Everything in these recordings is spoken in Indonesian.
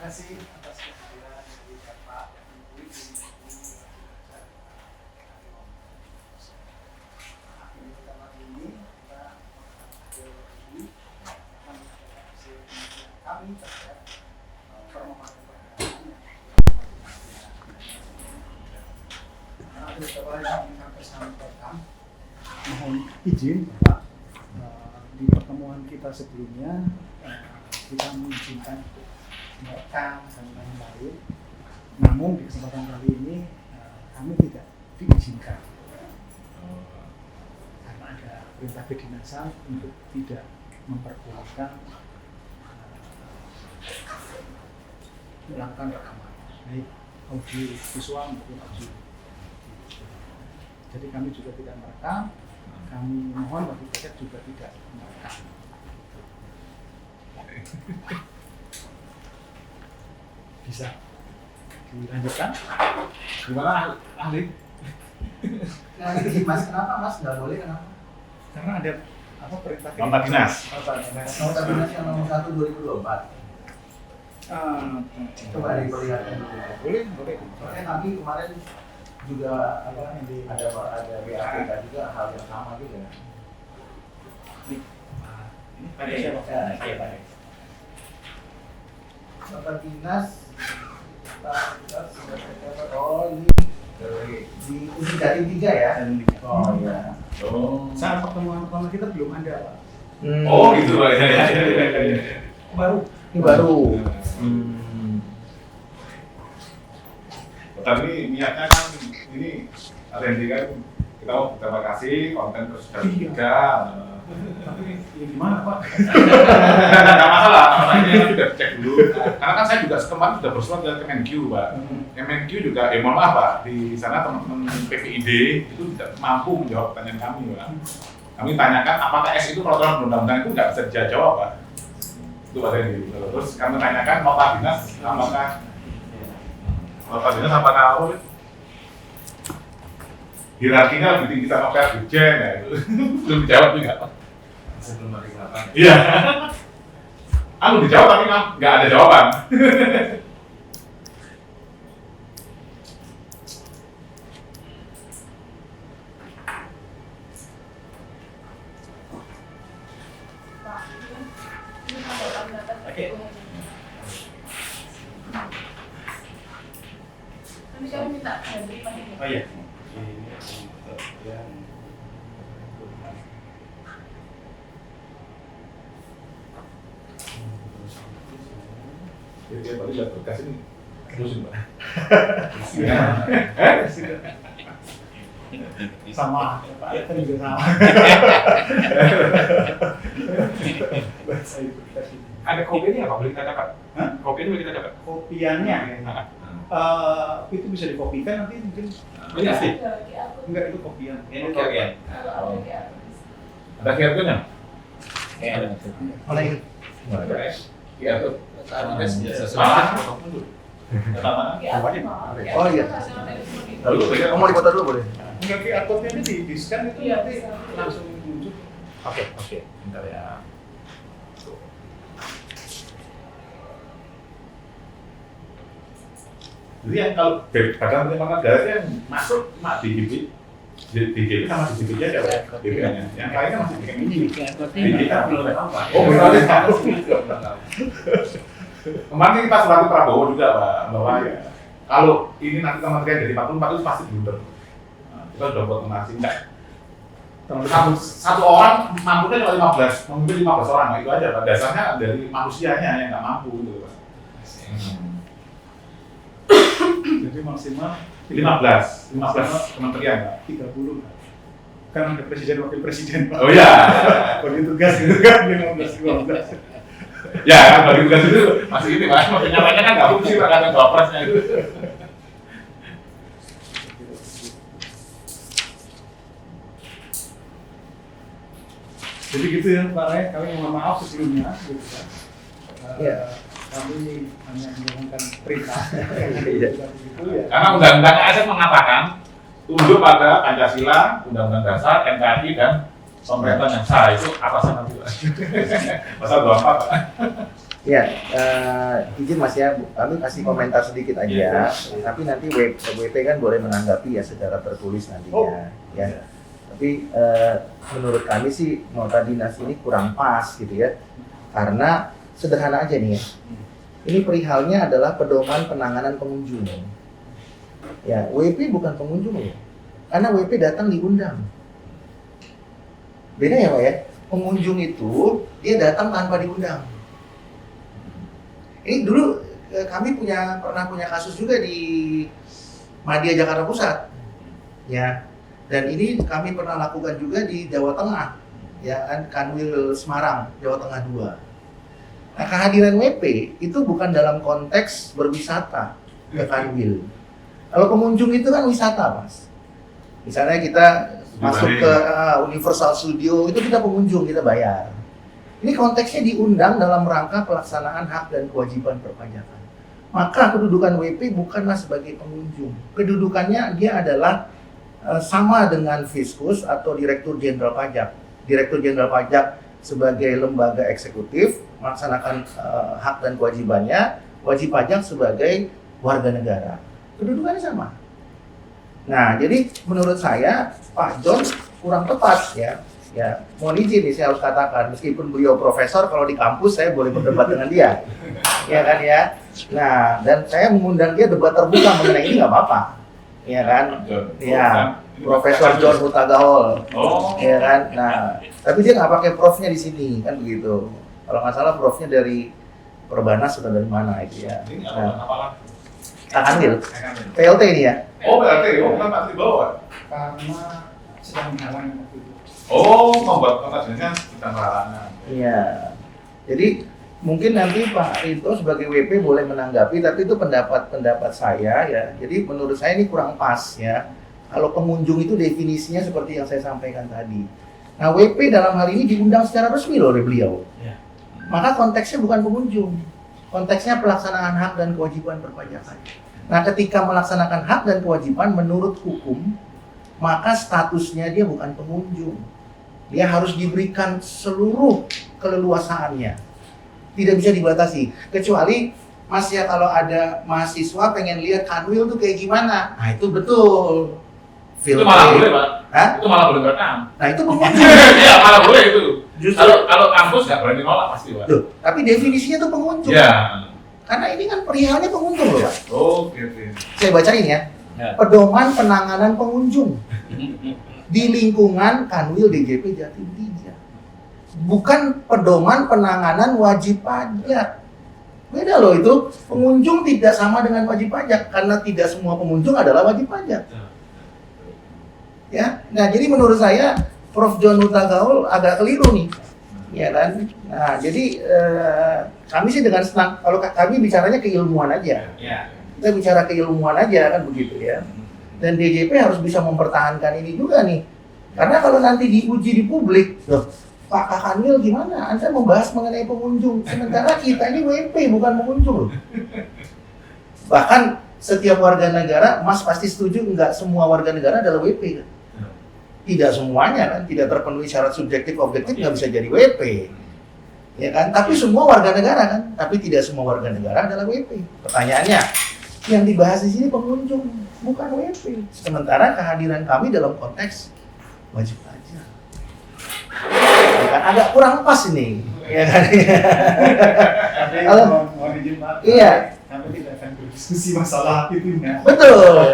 kasih atas kehadiran dari Bapak dan Ibu di akhir pertama ini kita mengambil kami terkait permohonan permohonan yang ada beberapa yang kami sampaikan. Mohon izin Bapak, di pertemuan kita sebelumnya kita mengizinkan merekam dan lain-lain. Namun di kesempatan kali ini kami tidak diizinkan karena ada perintah kedinasan untuk tidak memperbolehkan melakukan rekaman baik audio visual maupun audio. Jadi kami juga tidak merekam. Kami mohon bagi Bapak juga tidak merekam. Bisa dilanjutkan? Gimana ahli? Nah, ini Mas, kenapa Mas nggak boleh? Kenapa? Karena ada apa perintah Nota dinas. Nota dinas yang nomor 1/2024. Coba diperlihatkan dulu. Boleh. Soalnya kami kemarin juga ada BAPK juga hal yang sama juga. Ini Pada siapa? Nota dinas. Oh ini di Uji Jatim 3 ya? Oh iya. Oh. Saat pertemuan pertama kita belum ada Pak. Oh gitu Pak. Ya. Baru. Ini baru. Tapi niatnya kan ini R&D kan kita mau berterima kasih konten terus dari tiga. Tapi ya gimana Pak? Nggak masalah, makanya kan sudah cek dulu. Karena kan saya juga kemarin sudah bersurat ke Kemenq Pak. Kemenq juga, mohon maaf Pak, di sana teman-teman PPID itu tidak mampu menjawab pertanyaan kami Pak. Kami tanyakan apakah S itu peraturan undang-undang itu nggak bisa dijawab Pak. Itu Pak Randy. Terus kami tanyakan nota dinas apakah apa? Hierarkinya lebih tinggi sama pihak Dirjen ya itu. Belum dijawab juga Pak. Sebelum hari kenapa? Iya. Aku dijawab tapi nggak ada jawaban. Nanti kami minta dari Pak Dini. Oh iya. Jadi dia baru lihat berkas ini terusin Pak. Sama Pak kan juga sama. Ada kopinya nggak Pak? Boleh kita dapat? Hah? Kopinya boleh kita dapat? Kopiannya Nah, itu bisa dikopikan nanti mungkin. ini sih. Enggak, itu kopian. Ini kopian. Ada QR-nya? Ada. Mana itu? Ada QR tuh. Oh iya. Kamu mau dipoto dulu boleh? Enggak, QR code-nya ini di scan itu Iya, nanti bisa. langsung muncul. Oke. Bentar ya. Jadi yang kalau badan penerimaan negara itu yang masuk cuma DGB sama DGB aja Pak. DGB-nya. Yang lainnya masih bikin ini. DGB kan belum apa. Oh, belum tahu. Kemarin kita surat ke Prabowo juga Pak, bahwa kalau ini nanti kementerian dari 44 itu pasti blunder. Nah, kita sudah buat nasi enggak. Satu orang mampunya cuma 15, memimpin 15 orang, nah, itu aja Pak. Dasarnya dari manusianya yang nggak mampu gitu Pak. Jadi maksimal 15 kementerian Pak. 30 kan ada presiden wakil presiden Pak. Oh iya. Bagi tugas gitu kan 15-12. Ya kan bagi tugas itu masih ini Pak. Kenyataannya kan nggak fungsi Pak, kata Wapresnya itu. Jadi gitu ya Pak Ray, kami mohon maaf sebelumnya gitu kan. Iya. Kami hanya menjalankan perintah. Iya. Gitu ya. Karena undang-undang ASN mengatakan tunduk pada Pancasila, Undang-Undang Dasar, NKRI dan pemerintahan yang sah. Itu atasan nanti Pak. Pasal 24 Pak. Ya, izin Mas ya, kami kasih komentar sedikit aja. Tapi nanti WP kan boleh menanggapi ya secara tertulis nantinya. Ya. Tapi menurut kami sih nota dinas ini kurang pas gitu ya. Karena sederhana aja nih ya. Ini perihalnya adalah pedoman penanganan pengunjung. Ya, WP bukan pengunjung ya. Karena WP datang diundang. Beda ya Pak ya. Pengunjung itu dia datang tanpa diundang. Ini dulu kami pernah punya kasus juga di Madya Jakarta Pusat, ya. Dan ini kami pernah lakukan juga di Jawa Tengah, ya, Kanwil Semarang, Jawa Tengah 2. Nah, kehadiran WP itu bukan dalam konteks berwisata ke Kanwil. Kalau pengunjung itu kan wisata, Mas. Misalnya kita masuk ke Universal Studio, itu kita pengunjung, kita bayar. Ini konteksnya diundang dalam rangka pelaksanaan hak dan kewajiban perpajakan. Maka kedudukan WP bukanlah sebagai pengunjung. Kedudukannya dia adalah sama dengan Fiskus atau Direktur Jenderal Pajak. Direktur Jenderal Pajak sebagai lembaga eksekutif melaksanakan hak dan kewajibannya, wajib pajak sebagai warga negara. Kedudukannya sama. Nah, jadi menurut saya Pak John kurang tepat ya. Ya, mohon izin nih saya harus katakan, meskipun beliau profesor, kalau di kampus saya boleh berdebat dengan dia, ya kan ya. Nah, dan saya mengundang dia debat terbuka mengenai ini nggak apa-apa, ya kan. Ya, Profesor John Huta Gaol, ya kan. Nah, tapi dia nggak pakai profnya di sini, kan begitu. Kalau nggak salah profnya dari Perbanas atau dari mana itu ya. Nah, Kanwil, PLT ini ya. Oh, berarti kenapa di bawah? Karena sedang menghalangi waktu itu. Oh, membuat notasinya kita larangan. Iya. Jadi mungkin nanti Pak Rito sebagai WP boleh menanggapi, tapi itu pendapat saya ya. Jadi menurut saya ini kurang pas ya. Kalau pengunjung itu definisinya seperti yang saya sampaikan tadi. Nah, WP dalam hal ini diundang secara resmi loh oleh beliau. Ya. Maka konteksnya bukan pengunjung. Konteksnya pelaksanaan hak dan kewajiban perpajakan. Nah, ketika melaksanakan hak dan kewajiban menurut hukum, maka statusnya dia bukan pengunjung. Dia harus diberikan seluruh keleluasaannya. Tidak bisa dibatasi. Kecuali Mas ya, kalau ada mahasiswa pengen lihat Kanwil tuh kayak gimana. Nah, itu betul. Itu malah boleh, Pak. Hah? Itu malah boleh berekam. Nah, itu pengunjung. Iya, malah boleh itu. Justru Kalau kampus nggak berani nolak pasti, Pak. loh, tapi definisinya tuh pengunjung. Iya. Karena ini kan perihalnya pengunjung loh, Pak. Oh, gitu. Saya bacain ya. Ya. Pedoman penanganan pengunjung di lingkungan Kanwil DJP Jatim 3. Bukan pedoman penanganan wajib pajak. Beda loh itu. Pengunjung tidak sama dengan wajib pajak karena tidak semua pengunjung adalah wajib pajak. Ya. Nah, jadi menurut saya Prof. John Huta Gaol agak keliru nih. Ya kan? Nah, jadi kami sih dengan senang kalau kami bicaranya keilmuan aja. Ya. Kita bicara keilmuan aja kan begitu ya. Dan DJP harus bisa mempertahankan ini juga nih. Karena kalau nanti diuji di publik, loh, Pak Kanwil gimana? Anda membahas mengenai pengunjung, sementara kita ini WP bukan pengunjung loh. Bahkan setiap warga negara, Mas pasti setuju nggak semua warga negara adalah WP kan? Tidak semuanya kan, tidak terpenuhi syarat subjektif objektif nggak bisa jadi WP. Ya kan? Tapi semua warga negara kan, tapi tidak semua warga negara adalah WP. Pertanyaannya, yang dibahas di sini pengunjung, bukan WP. Sementara kehadiran kami dalam konteks wajib pajak. Ya kan? Agak kurang pas ini. Ya kan? Tapi mohon izin Pak. Iya. Kami tidak akan berdiskusi masalah itunya. Betul.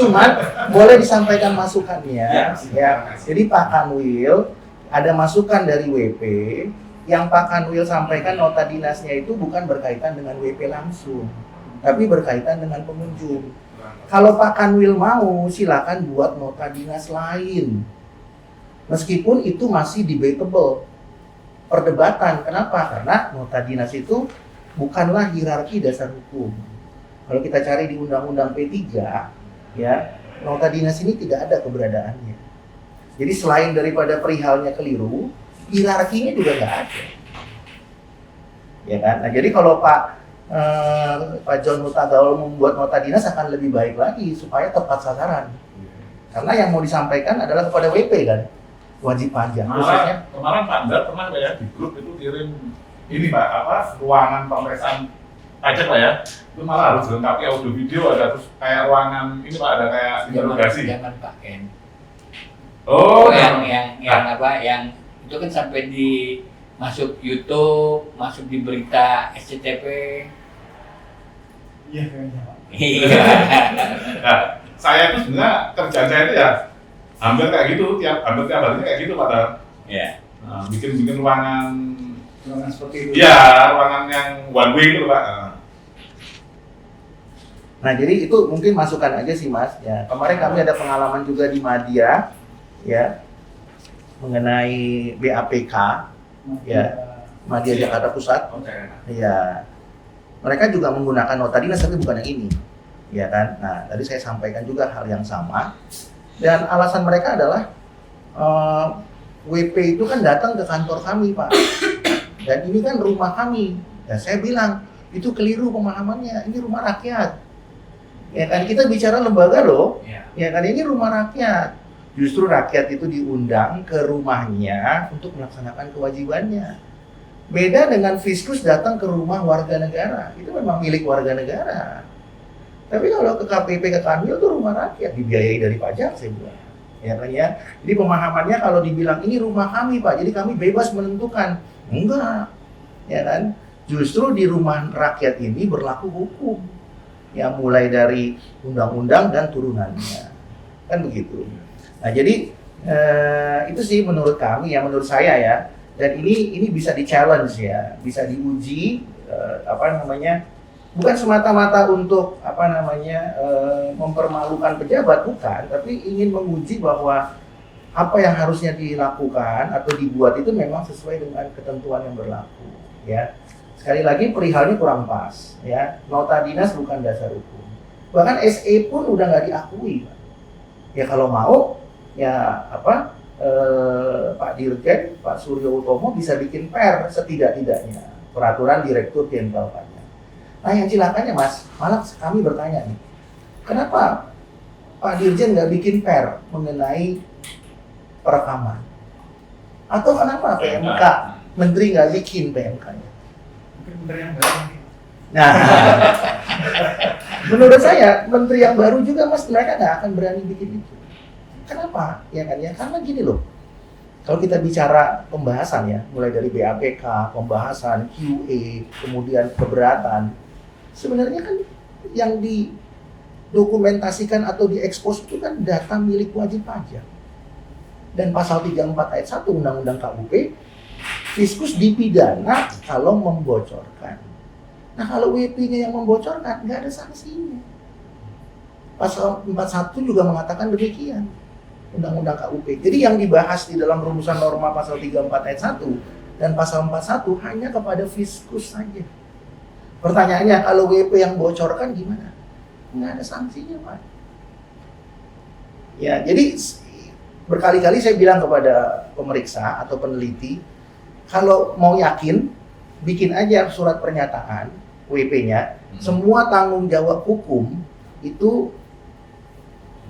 Cuman boleh disampaikan masukannya. Ya. Jadi Pak Kanwil ada masukan dari WP yang Pak Kanwil sampaikan nota dinasnya itu bukan berkaitan dengan WP langsung, tapi berkaitan dengan pengunjung. Kalau Pak Kanwil mau, silakan buat nota dinas lain. Meskipun itu masih debatable, perdebatan. Kenapa? Karena nota dinas itu bukanlah hierarki dasar hukum. Kalau kita cari di Undang-Undang P3, ya, nota dinas ini tidak ada keberadaannya. Jadi selain daripada perihalnya keliru, hierarkinya juga nggak ada. Ya kan? Nah, jadi kalau Pak John Huta Gaol membuat nota dinas akan lebih baik lagi supaya tepat sasaran. Karena yang mau disampaikan adalah kepada WP kan, wajib pajak. Khususnya Kemarin Pak Andar pernah ya di grup itu kirim ini Pak, ruangan pemeriksaan pajak Pak ya, itu malah harus dilengkapi audio video, ada terus kayak ruangan ini Pak, ada kayak interogasi. Jangan Pak Ken. Oh, yang yang itu kan sampai di masuk YouTube, masuk di berita SCTV. Iya kayaknya Pak. Iya. Nah, saya itu sebenarnya kerjaan saya itu ya hampir kayak gitu, hampir tiap harinya kayak gitu Pak. Iya. Nah, bikin ruangan, Ruangan seperti itu. iya ruangan yang one way itu Pak. Nah, jadi itu mungkin masukan aja sih Mas. Ya, kemarin kami ada pengalaman juga di Madya, ya, mengenai BAPK, ya, Madya Jakarta Pusat. Ya, mereka juga menggunakan nota dinas tapi bukan yang ini, ya kan? Nah, tadi saya sampaikan juga hal yang sama. Dan alasan mereka adalah WP itu kan datang ke kantor kami Pak, dan ini kan rumah kami. Dan saya bilang itu keliru pemahamannya. Ini rumah rakyat. Ya kan, kita bicara lembaga loh. Ya kan, ini rumah rakyat. Justru rakyat itu diundang ke rumahnya untuk melaksanakan kewajibannya. Beda dengan Fiskus datang ke rumah warga negara. Itu memang milik warga negara. Tapi kalau ke KPP, ke Kanwil itu rumah rakyat, dibiayai dari pajak saya bilang. Ya kan ya. Jadi pemahamannya kalau dibilang ini rumah kami Pak, jadi kami bebas menentukan. Enggak. Ya kan? Justru di rumah rakyat ini berlaku hukum. Ya mulai dari undang-undang dan turunannya. Kan begitu. Nah, jadi itu sih menurut kami ya, menurut saya ya. Dan ini bisa di-challenge ya, bisa diuji bukan semata-mata untuk mempermalukan pejabat, bukan, tapi ingin menguji bahwa apa yang harusnya dilakukan atau dibuat itu memang sesuai dengan ketentuan yang berlaku, ya. Sekali lagi perihalnya kurang pas, ya. Nota dinas bukan dasar hukum. Bahkan SE pun udah nggak diakui, Pak. Ya kalau mau, ya Pak Dirjen, Pak Suryo Utomo bisa bikin per setidak-tidaknya peraturan Direktur Jenderal Pajak. Nah yang cilakannya Mas, malah kami bertanya nih, kenapa Pak Dirjen nggak bikin per mengenai perekaman? Atau kenapa PMK, Menteri nggak bikin PMK-nya? Mungkin bener yang baru nih. Nah, menurut saya Menteri yang baru juga Mas, mereka nggak akan berani bikin itu. Kenapa? Ya kan ya, karena gini loh. Kalau kita bicara pembahasan ya, mulai dari BAPK, pembahasan QA, kemudian keberatan, sebenarnya kan yang didokumentasikan atau diekspos itu kan data milik wajib pajak. Dan pasal 34 ayat 1 Undang-Undang KUP, Fiskus dipidana kalau membocorkan. Nah kalau WP-nya yang membocorkan, nggak ada sanksinya. Pasal 41 juga mengatakan demikian. Undang-Undang KUP. Jadi yang dibahas di dalam rumusan norma pasal 34 ayat 1 dan pasal 41 hanya kepada Fiskus saja. Pertanyaannya, kalau WP yang bocorkan gimana? Nggak ada sanksinya, Pak. Ya, jadi berkali-kali saya bilang kepada pemeriksa atau peneliti, kalau mau yakin, bikin aja surat pernyataan WP-nya, semua tanggung jawab hukum itu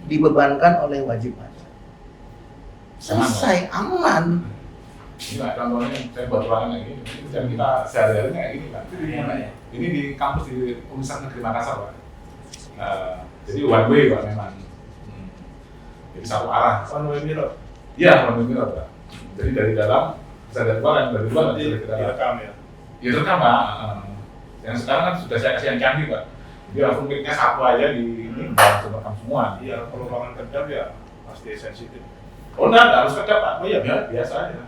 dibebankan oleh wajib pajak. Selesai, aman. Ini Pak, contohnya saya buat ruangan kayak gini, dan kita sehari-hari kayak gini Pak. Ini di kampus di Universitas Negeri Makassar Pak. Jadi one way Pak memang. Jadi satu arah. One way mirror. Iya, one way mirror Pak. Jadi dari dalam bisa dari luar, dari luar bisa dari dalam. Direkam ya. Ya direkam Pak. Yang sekarang kan sudah saya kasih yang canggih Pak. Dia langsung kliknya satu aja di ini langsung rekam semua. Iya, kalau ruangan kerja ya pasti sensitif. Oh enggak harus kerja Pak. Oh iya biasa aja.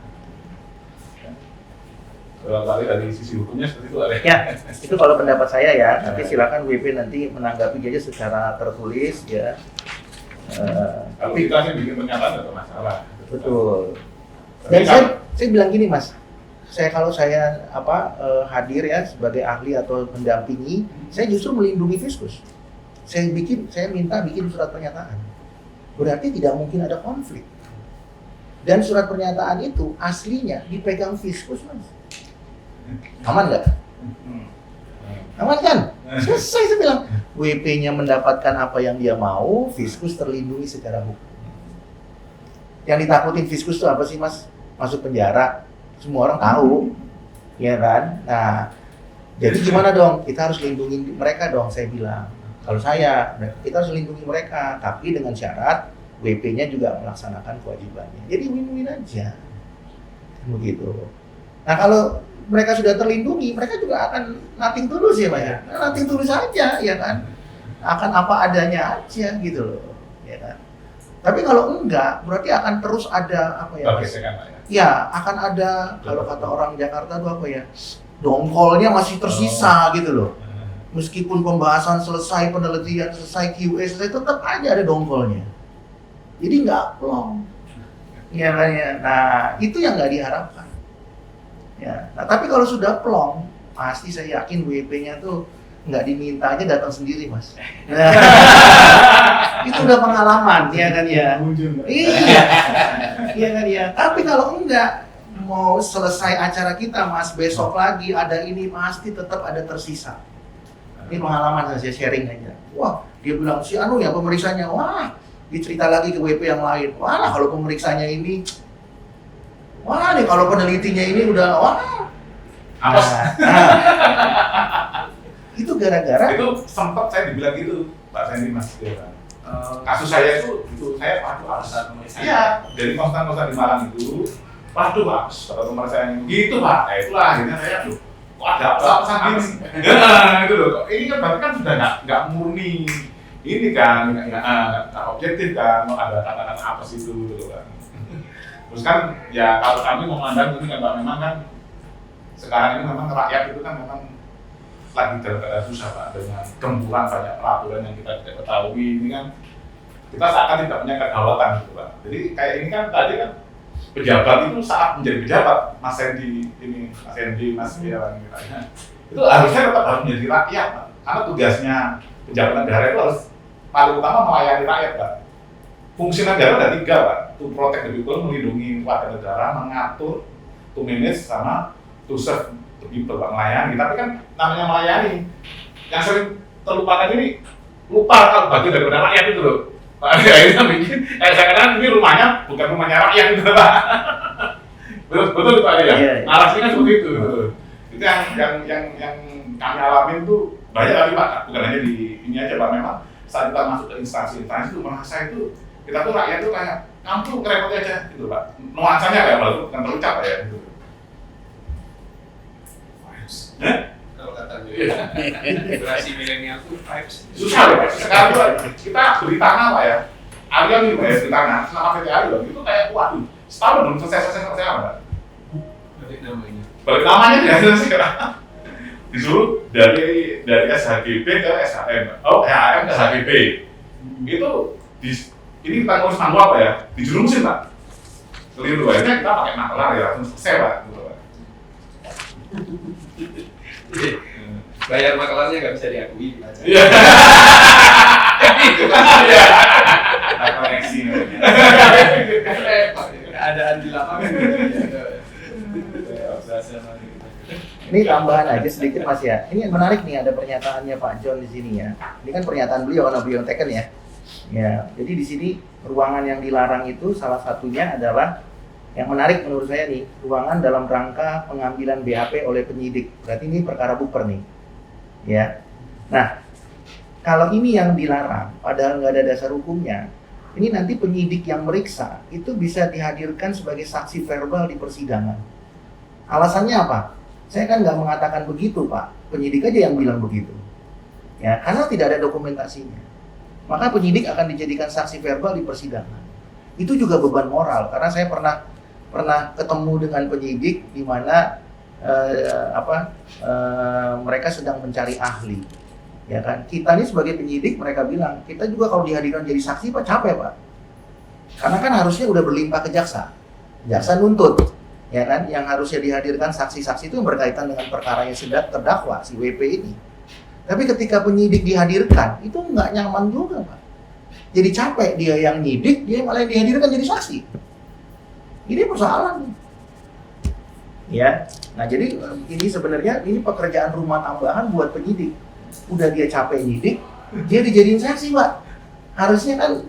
Kali dari sisi hukumnya seperti itu Pak. Ya, itu kalau pendapat saya ya. Nanti silakan WP nanti menanggapi aja secara tertulis ya. Kalau kita sih bikin pernyataan nggak masalah. Betul. Tapi Dan saya bilang gini Mas, kalau saya hadir ya sebagai ahli atau mendampingi, saya justru melindungi Fiskus. Saya minta bikin surat pernyataan. Berarti tidak mungkin ada konflik. Dan surat pernyataan itu aslinya dipegang Fiskus Mas. Aman nggak? Aman kan? Selesai saya bilang. WP-nya mendapatkan apa yang dia mau, Fiskus terlindungi secara hukum. Yang ditakutin Fiskus itu apa sih Mas? Masuk penjara. Semua orang tahu. ya kan? Nah, jadi gimana dong? Kita harus lindungi mereka dong, saya bilang. Kalau saya, kita harus lindungi mereka, tapi dengan syarat WP-nya juga melaksanakan kewajibannya. Jadi win-win aja, begitu. Nah kalau mereka sudah terlindungi, mereka juga akan nothing tulus ya Pak ya, nothing tulus aja, ya kan? Akan apa adanya aja gitu loh, ya kan? Tapi kalau enggak, berarti akan terus ada apa ya? Gesekan, Pak, ya. Ya, akan ada kalau kata orang Jakarta itu apa ya? Dongkolnya masih tersisa gitu loh. Meskipun pembahasan selesai, penelitian selesai, QA selesai, tetap aja ada dongkolnya. Jadi nggak plong. Ya kan ya. Nah, itu yang nggak diharapkan. Ya. Nah, tapi kalau sudah plong, pasti saya yakin WP-nya tuh nggak diminta aja datang sendiri, Mas. Nah, itu udah pengalaman, ya kan ya. Iya. Iya kan ya. Tapi kalau enggak mau selesai acara kita, Mas, besok lagi ada ini pasti tetap ada tersisa. Ini pengalaman saya sharing aja. Wah, dia bilang si anu ya pemeriksanya, wah, dicerita lagi ke WP yang lain. Wah, kalau pemeriksanya ini, wah nih kalau penelitinya ini udah, wah. Apes. Itu gara-gara. Itu sempat saya dibilang gitu, Pak Sandy Mas. Ya, kan? Kasus saya itu saya waduh alasan pemeriksaan. Iya, dari konsultan di Malang itu, waduh Pak, setelah pemeriksaan gitu Pak. Nah, itulah akhirnya saya tuh. Ada apa sih? Ya, itu loh. Ini kan berarti kan sudah nggak murni ini kan, nggak objektif kan. Ada kata-kata apa sih itu gitu kan. Terus kan ya kalau kami memandang ini kan memang kan sekarang ini memang rakyat itu kan memang lagi dalam keadaan susah Pak, dengan gempuran banyak peraturan yang kita tidak ketahui. Ini kan kita seakan tidak punya kedaulatan gitu Pak. Jadi kayak ini kan tadi kan pejabat itu saat menjadi pejabat, Mas Hendy ini, Mas Hendy, Mas Biawan itu harusnya tetap harus menjadi rakyat Pak. Karena tugasnya pejabat negara itu harus paling utama melayani rakyat Pak. Fungsi negara ada 3 Pak, to protect the people, melindungi warga negara, mengatur, to manage, sama to serve the people Pak, melayani. Tapi kan namanya melayani, yang sering terlupakan ini lupa kalau bagian daripada rakyat itu loh. Akhirnya bikin, saya katakan ini rumahnya bukan rumahnya rakyat gitu Pak. Betul itu aja ya. Narasinya seperti itu. Itu yang kami alamin tuh banyak kali Pak. Bukan hanya di ini aja Pak. Memang saat kita masuk ke instansi itu merasa itu kita tuh rakyat tuh kayak kamu tuh ngerepot aja gitu Pak. Nuansanya kayak baru bukan terucap ya. Gitu. Kalau kata generasi milenial tuh vibes susah Pak. Sekarang tuh kita beli tanah Pak ya. Arya nih Pak ya, beli tanah selama PTAI loh. Itu kayak waduh, setahun belum selesai apa? balik namanya. Balik namanya dia sekarang disuruh dari SHGB ke SHM. Oh, SHM ke SHGB. Itu ini kita ngurus manual Pak ya, dijurumusin Pak. Keliru akhirnya kita pakai nakelar ya, langsung selesai Pak. Gitu, Pak. Bayar makelarnya nggak bisa diakui. Iya. Itu kan ya. Koneksi. Keadaan di lapangan. Ini tambahan aja sedikit Mas ya. Ini yang menarik nih, ada pernyataannya Pak John di sini ya. Ini kan pernyataan beliau karena beliau teken ya. Ya, jadi di sini ruangan yang dilarang itu salah satunya adalah yang menarik menurut saya nih, ruangan dalam rangka pengambilan BAP oleh penyidik. Berarti ini perkara buper nih. Ya. Nah, kalau ini yang dilarang, padahal nggak ada dasar hukumnya, ini nanti penyidik yang meriksa itu bisa dihadirkan sebagai saksi verbal di persidangan. Alasannya apa? Saya kan nggak mengatakan begitu Pak, penyidik aja yang bilang begitu. Ya, karena tidak ada dokumentasinya. Maka penyidik akan dijadikan saksi verbal di persidangan. Itu juga beban moral, karena saya pernah ketemu dengan penyidik di mana mereka sedang mencari ahli, ya kan? Kita ini sebagai penyidik, mereka bilang kita juga kalau dihadirkan jadi saksi Pak capek Pak, karena kan harusnya udah berlimpah ke jaksa nuntut, ya kan? Yang harusnya dihadirkan saksi-saksi itu yang berkaitan dengan perkara yang sedang terdakwa si WP ini. Tapi ketika penyidik dihadirkan, itu nggak nyaman juga Pak. Jadi capek dia yang nyidik, dia malah yang dihadirkan jadi saksi. Ini persoalan. Ya, nah jadi ini sebenarnya ini pekerjaan rumah tambahan buat penyidik. Udah dia capek nyidik, dia dijadiin saksi Pak. Harusnya kan,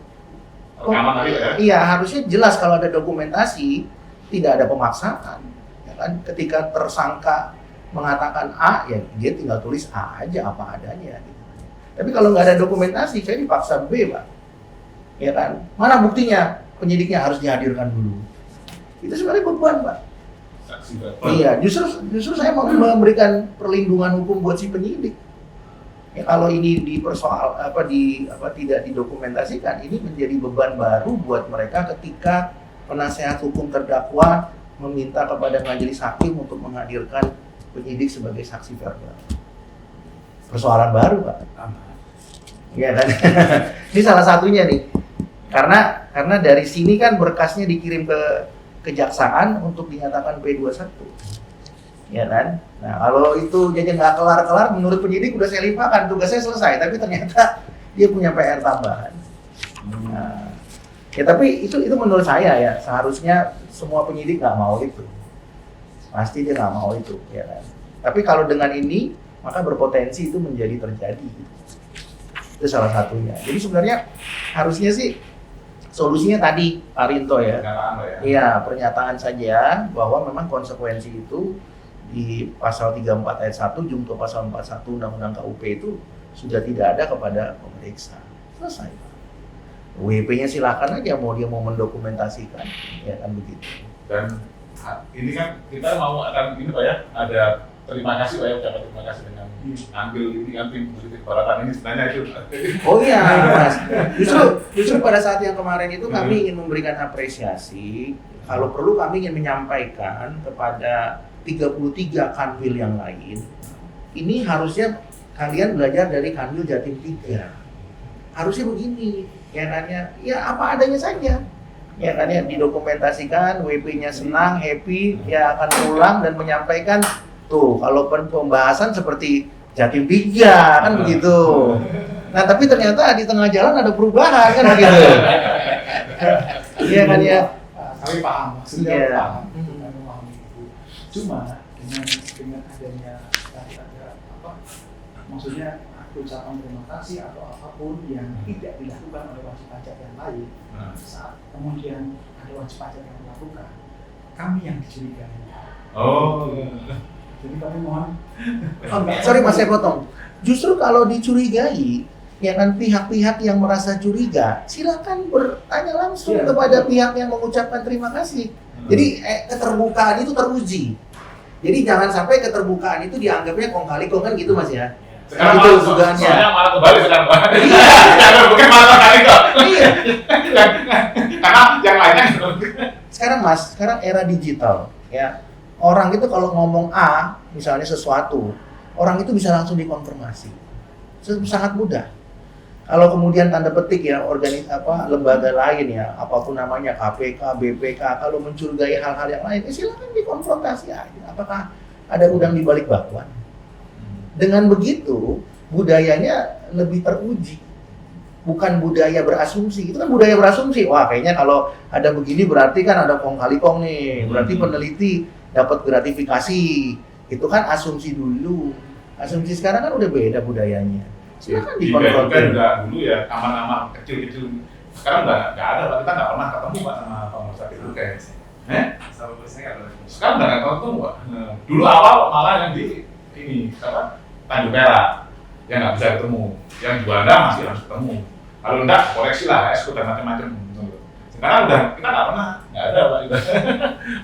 Rekaman tadi ya? iya harusnya jelas kalau ada dokumentasi, tidak ada pemaksaan. Ya kan ketika tersangka mengatakan A, ya dia tinggal tulis A aja apa adanya. Gitu. Tapi kalau nggak ada dokumentasi, saya dipaksa B, Pak. Ya kan? Mana buktinya? Penyidiknya harus dihadirkan dulu. Itu sebenarnya beban, Pak. Saksi verbal. Iya, justru saya mau memberikan perlindungan hukum buat si penyidik. Ya, kalau ini tidak didokumentasikan, ini menjadi beban baru buat mereka ketika penasehat hukum terdakwa meminta kepada majelis hakim untuk menghadirkan penyidik sebagai saksi verbal. Persoalan baru, Pak. Iya kan? Ini salah satunya nih. Karena dari sini kan berkasnya dikirim ke kejaksaan untuk dinyatakan P21. Ya kan? Nah, kalau itu jadi nggak kelar-kelar, menurut penyidik udah saya limpahkan, tugasnya selesai, tapi ternyata dia punya PR tambahan. Nah, ya tapi itu menurut saya ya, seharusnya semua penyidik nggak mau itu. Pasti dia nggak mau itu, ya kan? Tapi kalau dengan ini, maka berpotensi itu menjadi terjadi. Itu salah satunya. Jadi sebenarnya harusnya sih solusinya tadi, Pak Rinto ya. Iya, pernyataan saja bahwa memang konsekuensi itu di pasal 34 ayat 1 jungto pasal 41 Undang-Undang KUP itu sudah tidak ada kepada pemeriksa. Selesai. WP-nya silakan aja mau dia mau mendokumentasikan, ya kan begitu. Dan ini kan kita mau akan ini Pak ya, ada terima kasih Pak ya, ucapan terima kasih dengan ambil ini kan tim positif Baratan ini sebenarnya itu. Oh iya, Mas. Justru pada saat yang kemarin itu kami ingin memberikan apresiasi. Kalau perlu kami ingin menyampaikan kepada 33 kanwil yang lain, ini harusnya kalian belajar dari kanwil Jatim 3. Harusnya begini, ya kan ya apa adanya saja. Ya kan ya, didokumentasikan, WP-nya senang, happy, ya akan pulang dan menyampaikan tuh kalau pembahasan seperti Jatim 3 kan begitu. Nah, tapi ternyata di tengah jalan ada perubahan kan begitu. Iya kan ya. Kami paham, maksudnya Iya. paham, kami memahami itu. Cuma dengan adanya tadi ada apa? Maksudnya ucapan terima kasih atau apapun yang tidak dilakukan oleh wajib pajak yang lain, saat kemudian ada wajib pajak yang melakukan, kami yang dicurigai. Oh. Jadi kami mohon. Sorry Mas, saya potong. Justru kalau dicurigai, ya kan pihak-pihak yang merasa curiga, silakan bertanya langsung kepada pihak yang mengucapkan terima kasih. Jadi keterbukaan itu teruji. Jadi jangan sampai keterbukaan itu dianggapnya kong kali kong kan gitu Mas ya. Sekarang itu malah, dugaannya. soalnya malah kembali sekarang Pak. Bukan malah kali kok. Iya. Karena yang lainnya Sekarang era digital ya. Orang itu kalau ngomong A, misalnya sesuatu, orang itu bisa langsung dikonfirmasi. Sangat mudah. Kalau kemudian tanda petik ya lembaga lain ya, apapun namanya KPK, BPK, kalau mencurigai hal-hal yang lain, silakan dikonfrontasi aja. Apakah ada udang di balik bakwan? Dengan begitu budayanya lebih teruji. Bukan budaya berasumsi. Itu kan budaya berasumsi. Wah, kayaknya kalau ada begini berarti kan ada kong kali kong nih. Berarti peneliti dapat gratifikasi. Itu kan asumsi dulu. Asumsi sekarang kan udah beda budayanya. Silakan dikonfrontasi. Dulu ya aman-aman kecil-kecil. Sekarang nggak ada Pak. Kita nggak pernah ketemu Pak sama Pak Mustaq itu kayak. Sama polisinya nggak ada. Sekarang nggak ketemu Pak. Dulu awal malah yang di ini apa? Tanjung Perak yang nggak bisa ketemu, yang Juanda masih harus ketemu. Kalau enggak koreksi lah, esku dan macam-macam. Sekarang udah kita nggak ada Pak.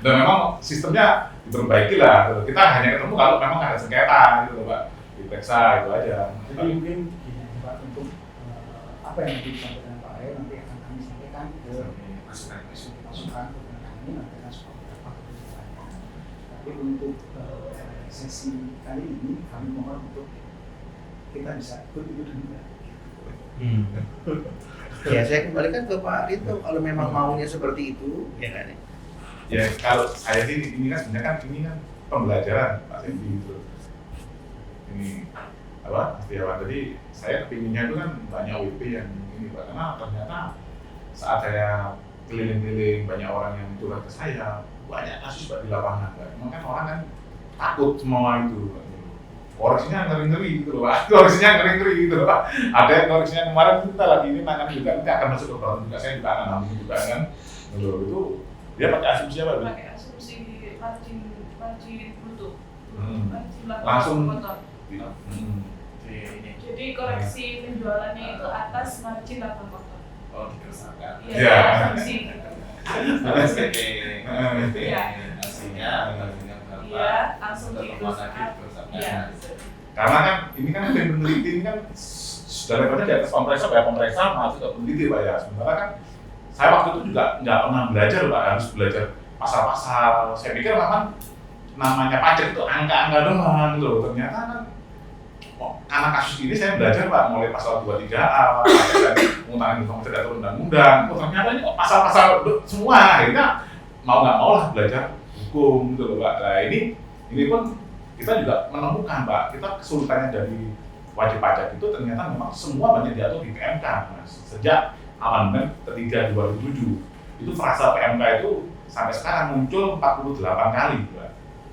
Dan memang sistemnya diperbaiki lah. Kita hanya ketemu kalau memang ada sengketa gitu Pak, diperiksa itu aja. Jadi mungkin gini Pak, untuk apa yang disampaikan Pak Ray nanti akan kami sampaikan ke masukan kepada kami nanti akan supaya dapat kebijakannya. Tapi untuk sesi kali ini kami mohon untuk kita bisa ikut juga. Ya saya kembalikan ke Pak Rinto kalau memang maunya seperti itu, ya kan? Ya kalau saya sih ini kan sebenarnya kan ini kan pembelajaran Pak Sendi itu. Ini apa? Setiawan tadi saya kepinginnya itu kan banyak WP yang ini Pak, karena ternyata saat saya keliling-keliling banyak orang yang curhat ke saya, banyak kasus Pak di lapangan Pak. Memang kan orang kan takut semua itu. Koreksinya ngeri-ngeri gitu loh Pak, koreksinya ngeri-ngeri gitu loh Pak. Ada yang koreksinya kemarin kita lagi ini nangani juga, nanti akan masuk ke Bron juga, saya juga akan nangani juga kan. Loh, itu dia pakai asumsi apa? Pakai asumsi margin bruto. Margin Langsung. motor. Jadi koreksi penjualannya itu atas margin laba motor. Oh, dikesakan. Iya. Asumsi. SPP, Iya. aslinya berapa? Iya, langsung Untuk rumah sakit Iya. kerusakan. Karena kan ini kan tim peneliti ini kan sudah levelnya di atas kompresor ya, kompresor masuk ke peneliti Pak ya. Sementara kan saya waktu itu juga nggak pernah belajar Pak, harus belajar pasal-pasal. Saya pikir memang namanya pajak itu angka-angka doang loh. Ternyata kan karena kasus ini saya belajar Pak, mulai pasal 23A, pengutangan informasi data undang-undang. Ternyata ini kok pasal-pasal semua. Akhirnya mau nggak mau lah belajar hukum gitu loh Pak. Nah ini pun kita juga menemukan Pak, kita kesulitannya dari wajib pajak itu ternyata memang semua banyak diatur di PMK. Nah, sejak amandemen ketiga 2007 itu frasa PMK itu sampai sekarang muncul 48 kali Pak.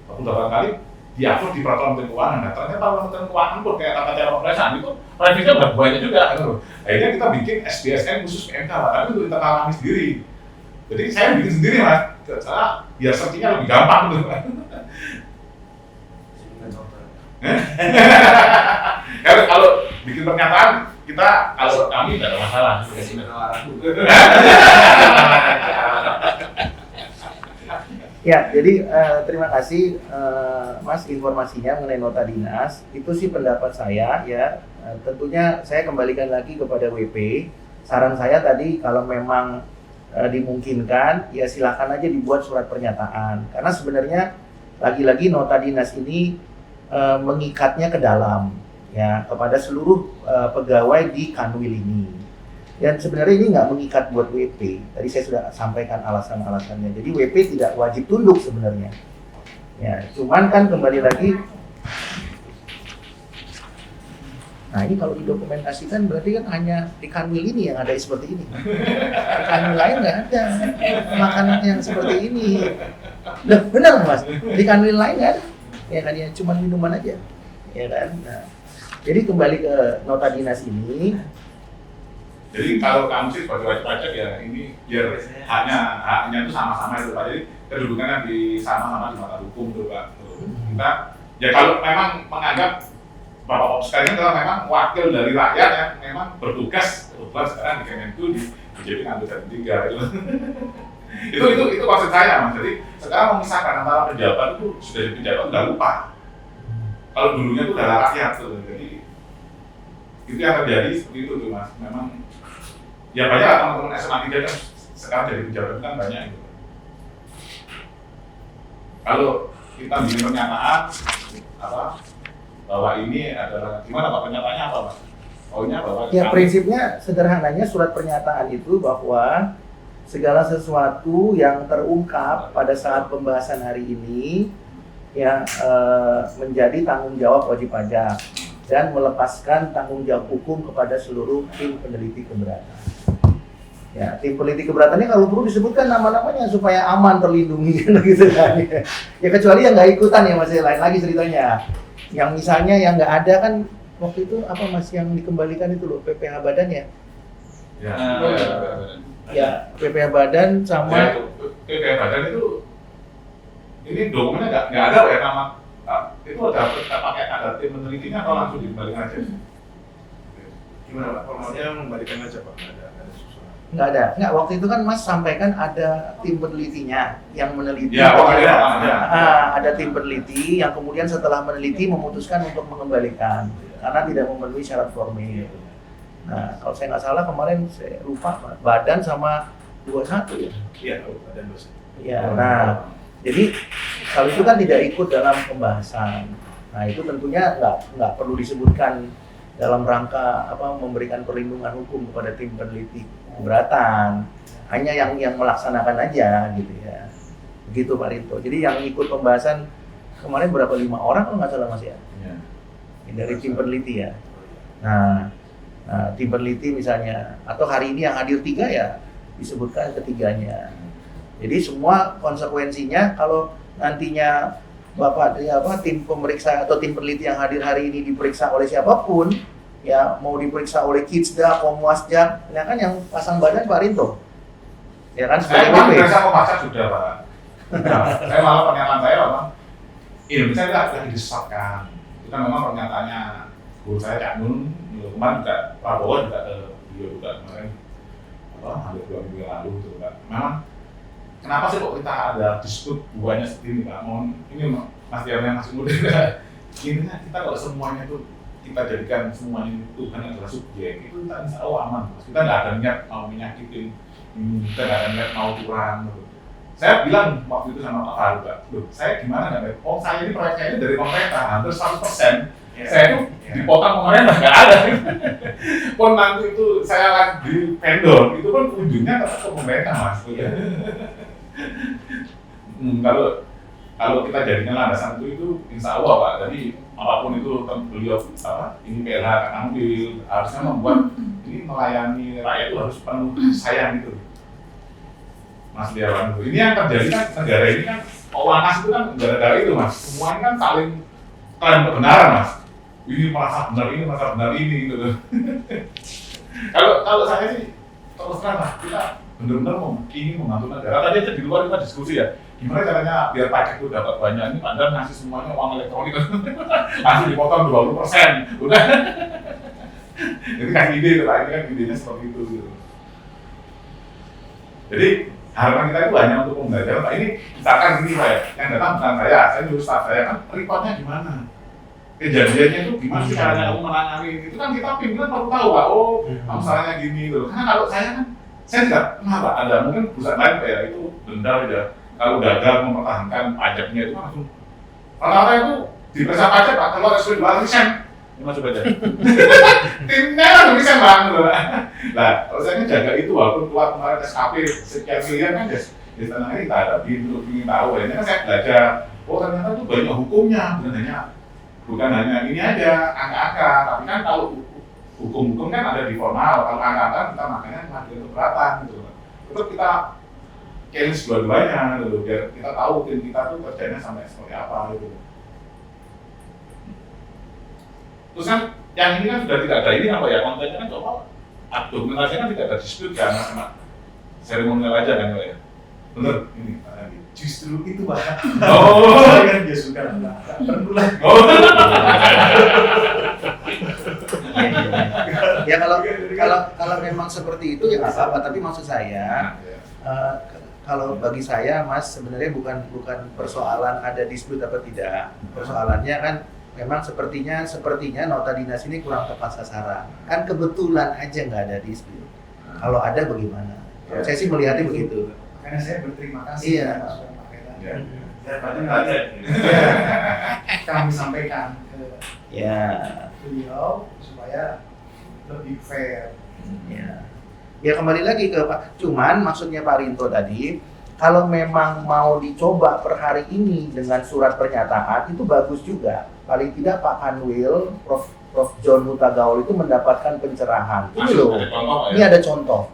48 kali diatur di peraturan Menteri Keuangan. Nah, ternyata peraturan Keuangan pun kayak tata cara pemeriksaan itu revisinya banyak juga gitu loh. Akhirnya kita bikin SDSN khusus PMK Pak, tapi untuk internal kami sendiri. Jadi saya bikin sendiri Mas, cara biar searching-nya lebih gampang gitu Pak. Kalau bikin pernyataan kita kalau kami tidak ada masalah. Kasih penawaran. Ya, jadi terima kasih Mas informasinya mengenai nota dinas. Itu sih pendapat saya ya. Tentunya saya kembalikan lagi kepada WP. Saran saya tadi kalau memang dimungkinkan ya silakan aja dibuat surat pernyataan. Karena sebenarnya lagi-lagi nota dinas ini mengikatnya ke dalam ya kepada seluruh pegawai di Kanwil ini. Dan sebenarnya ini nggak mengikat buat WP. Tadi saya sudah sampaikan alasan-alasannya. Jadi WP tidak wajib tunduk sebenarnya. Ya, cuman kan kembali lagi. Nah ini kalau didokumentasikan berarti kan hanya di Kanwil ini yang ada seperti ini. Di Kanwil lain nggak ada makanan yang seperti ini. Loh, benar Mas? Di Kanwil lain nggak ada. Ya kan ya cuma minuman aja. Ya kan. Nah, jadi kembali ke nota dinas ini. Jadi kalau kamu sih sebagai wajib pajak ya ini biar haknya itu sama-sama itu Pak. Jadi kedudukannya di sama-sama di mata hukum tuh Pak. Kita ya kalau memang menganggap Bapak sekalian adalah memang wakil dari rakyat yang memang bertugas kebetulan sekarang di Kemenku menjadi anggota tiga itu. itu maksud saya Mas. Jadi sekarang memisahkan antara pejabat itu sudah jadi pejabat udah lupa. Kalau dulunya itu adalah rakyat tuh. Jadi itu yang terjadi seperti itu tuh Mas. Memang ya banyak lah teman-teman SMA 3 kan sekarang jadi pejabat kan banyak itu. Kalau kita bikin pernyataan apa bahwa ini adalah gimana Pak pernyataannya apa Pak? Pokoknya bahwa Ya prinsipnya sederhananya surat pernyataan itu bahwa segala sesuatu yang terungkap pada saat pembahasan hari ini ya menjadi tanggung jawab wajib pajak dan melepaskan tanggung jawab hukum kepada seluruh tim peneliti keberatan. Ya, tim peneliti keberatannya kalau perlu disebutkan nama-namanya supaya aman terlindungi gitu kan. Ya kecuali yang nggak ikutan ya Mas, lain lagi ceritanya. Yang misalnya yang nggak ada kan waktu itu apa Mas yang dikembalikan itu loh PPh Badan ya? ya, Ya PPh Badan sama PPh Badan itu ini dokumennya nggak ada ya nama itu ada pakai ada tim penelitinya atau langsung dikembalikan aja? Gimana Pak? Formalnya membalikan aja Pak, nggak ada susunan. nggak ada. Nggak, waktu itu kan Mas sampaikan ada tim penelitinya yang meneliti. Ya, ada. Ada tim peneliti yang kemudian setelah meneliti memutuskan untuk mengembalikan karena tidak memenuhi syarat formil. Nah, kalau saya nggak salah kemarin saya lupa Badan sama 21 ya. Iya, Badan dosen. Ya, nah jadi kalau itu kan tidak ikut dalam pembahasan. Nah itu tentunya nggak perlu disebutkan dalam rangka apa memberikan perlindungan hukum kepada tim peneliti keberatan. Hanya yang melaksanakan aja gitu ya. Begitu Pak Rinto. Jadi yang ikut pembahasan kemarin berapa 5 orang kalau nggak salah Mas ya? Dari tim peneliti ya. Nah tim peneliti misalnya atau hari ini yang hadir 3 ya disebutkan ketiganya. Jadi semua konsekuensinya kalau nantinya Bapak tim pemeriksa atau tim peneliti yang hadir hari ini diperiksa oleh siapapun, ya mau diperiksa oleh Kidsda, Komwasjak, ya kan yang pasang badan Pak Rinto. Ya kan sebagai Saya WP. merasa Komwasjak sudah Pak. Nah, saya malah pernyataan saya apa? Indonesia itu lagi disesatkan. Itu kan memang pernyataannya guru saya Cak Nun, kemarin juga Prabowo juga beliau juga kemarin hampir 2 minggu yang lalu gitu kan. Memang kenapa sih kok kita ada dispute buahnya seperti ini Pak? Mohon ini Mas Diana masih muda. Gini kan kita kalau semuanya itu kita jadikan semuanya Tuhan adalah subjek, itu kita insya Allah aman. Kita nggak ada niat mau menyakitin, kita nggak ada niat mau curang. Gitu. Saya bilang waktu itu sama Pak Faru, loh saya gimana nggak? Oh saya ini proyeknya ini dari pemerintah hampir 100%. Saya itu dipotong pemerintah nggak ada. Pun nanti itu saya lagi di vendor, itu pun ujungnya tetap ke pemerintah mas. Kalau kita jadikan landasan itu insya Allah Pak. Jadi apapun itu beliau ini PLH akan ambil harusnya membuat ini melayani rakyat itu harus penuh sayang gitu. Mas Diawan, ini yang terjadi kan negara ini kan Wanas itu kan negara-negara itu mas, semuanya kan saling klaim kebenaran mas. Ini merasa benar ini, merasa benar ini gitu. Kalau saya sih terus terang lah, kita benar-benar ingin membantu negara. Tadi aja di luar kita diskusi ya, gimana caranya biar pajak itu dapat banyak. Ini Anda ngasih semuanya uang elektronik, langsung dipotong 20%, udah. Jadi kasih ide itu lah, ini kan idenya seperti itu gitu. Jadi harapan kita itu hanya untuk pembelajaran. Pak ini misalkan gini Pak ya, yang datang bukan saya nyuruh staff saya kan reportnya gimana? Kejadiannya itu gimana sih caranya kamu menangani? Itu kan kita pimpinan perlu tahu Pak, oh masalahnya gini gitu. Karena kalau saya kan, saya tidak kenapa ada mungkin perusahaan lain Pak ya, itu denda aja. Kalau gagal mempertahankan pajaknya itu langsung. Rata-rata itu diperiksa pajak Pak, kalau SW 2 resign. Mas coba aja. Timnya kan bisa bang, nah kalau saya jaga itu walaupun keluar kemarin SKP sekian miliar kan ya tenang ini kita hadapi untuk ingin tahu ya. Ini kan saya belajar, oh ternyata itu banyak hukumnya, bukan hanya ini aja angka-angka, tapi kan kalau hukum-hukum kan ada di formal, kalau angka-angka kita makanya mengambil keberatan gitu. Tetap kita challenge dua-duanya gitu, biar kita tahu tim kita tuh kerjanya sampai seperti apa gitu. Terus kan yang ini kan sudah tidak ada ini apa ya, kontennya kan coba dokumentasinya kan tidak ada dispute kan sama seremonial aja kan ya. Bener ini Pak Andi. Justru itu Pak. Oh, kan dia suka nggak perlu lah. oh. Ya kalau memang seperti itu ya nggak apa-apa, tapi maksud saya kalau bagi saya Mas sebenarnya bukan persoalan ada dispute apa tidak. Persoalannya kan memang sepertinya nota dinas ini kurang tepat sasaran. Kan kebetulan aja nggak ada dispute. Kalau ada bagaimana? Ya. Saya sih melihatnya begitu. Makanya saya berterima kasih Iya. atas Pak Reda. Ya. Kami sampaikan ke Ya. beliau supaya lebih fair. Ya kembali lagi ke Pak. Cuman maksudnya Pak Rinto tadi, kalau memang mau dicoba per hari ini dengan surat pernyataan itu bagus juga. Paling tidak Pak Kanwil, Prof John Hutagaul itu mendapatkan pencerahan. Ini loh, ini ada contoh.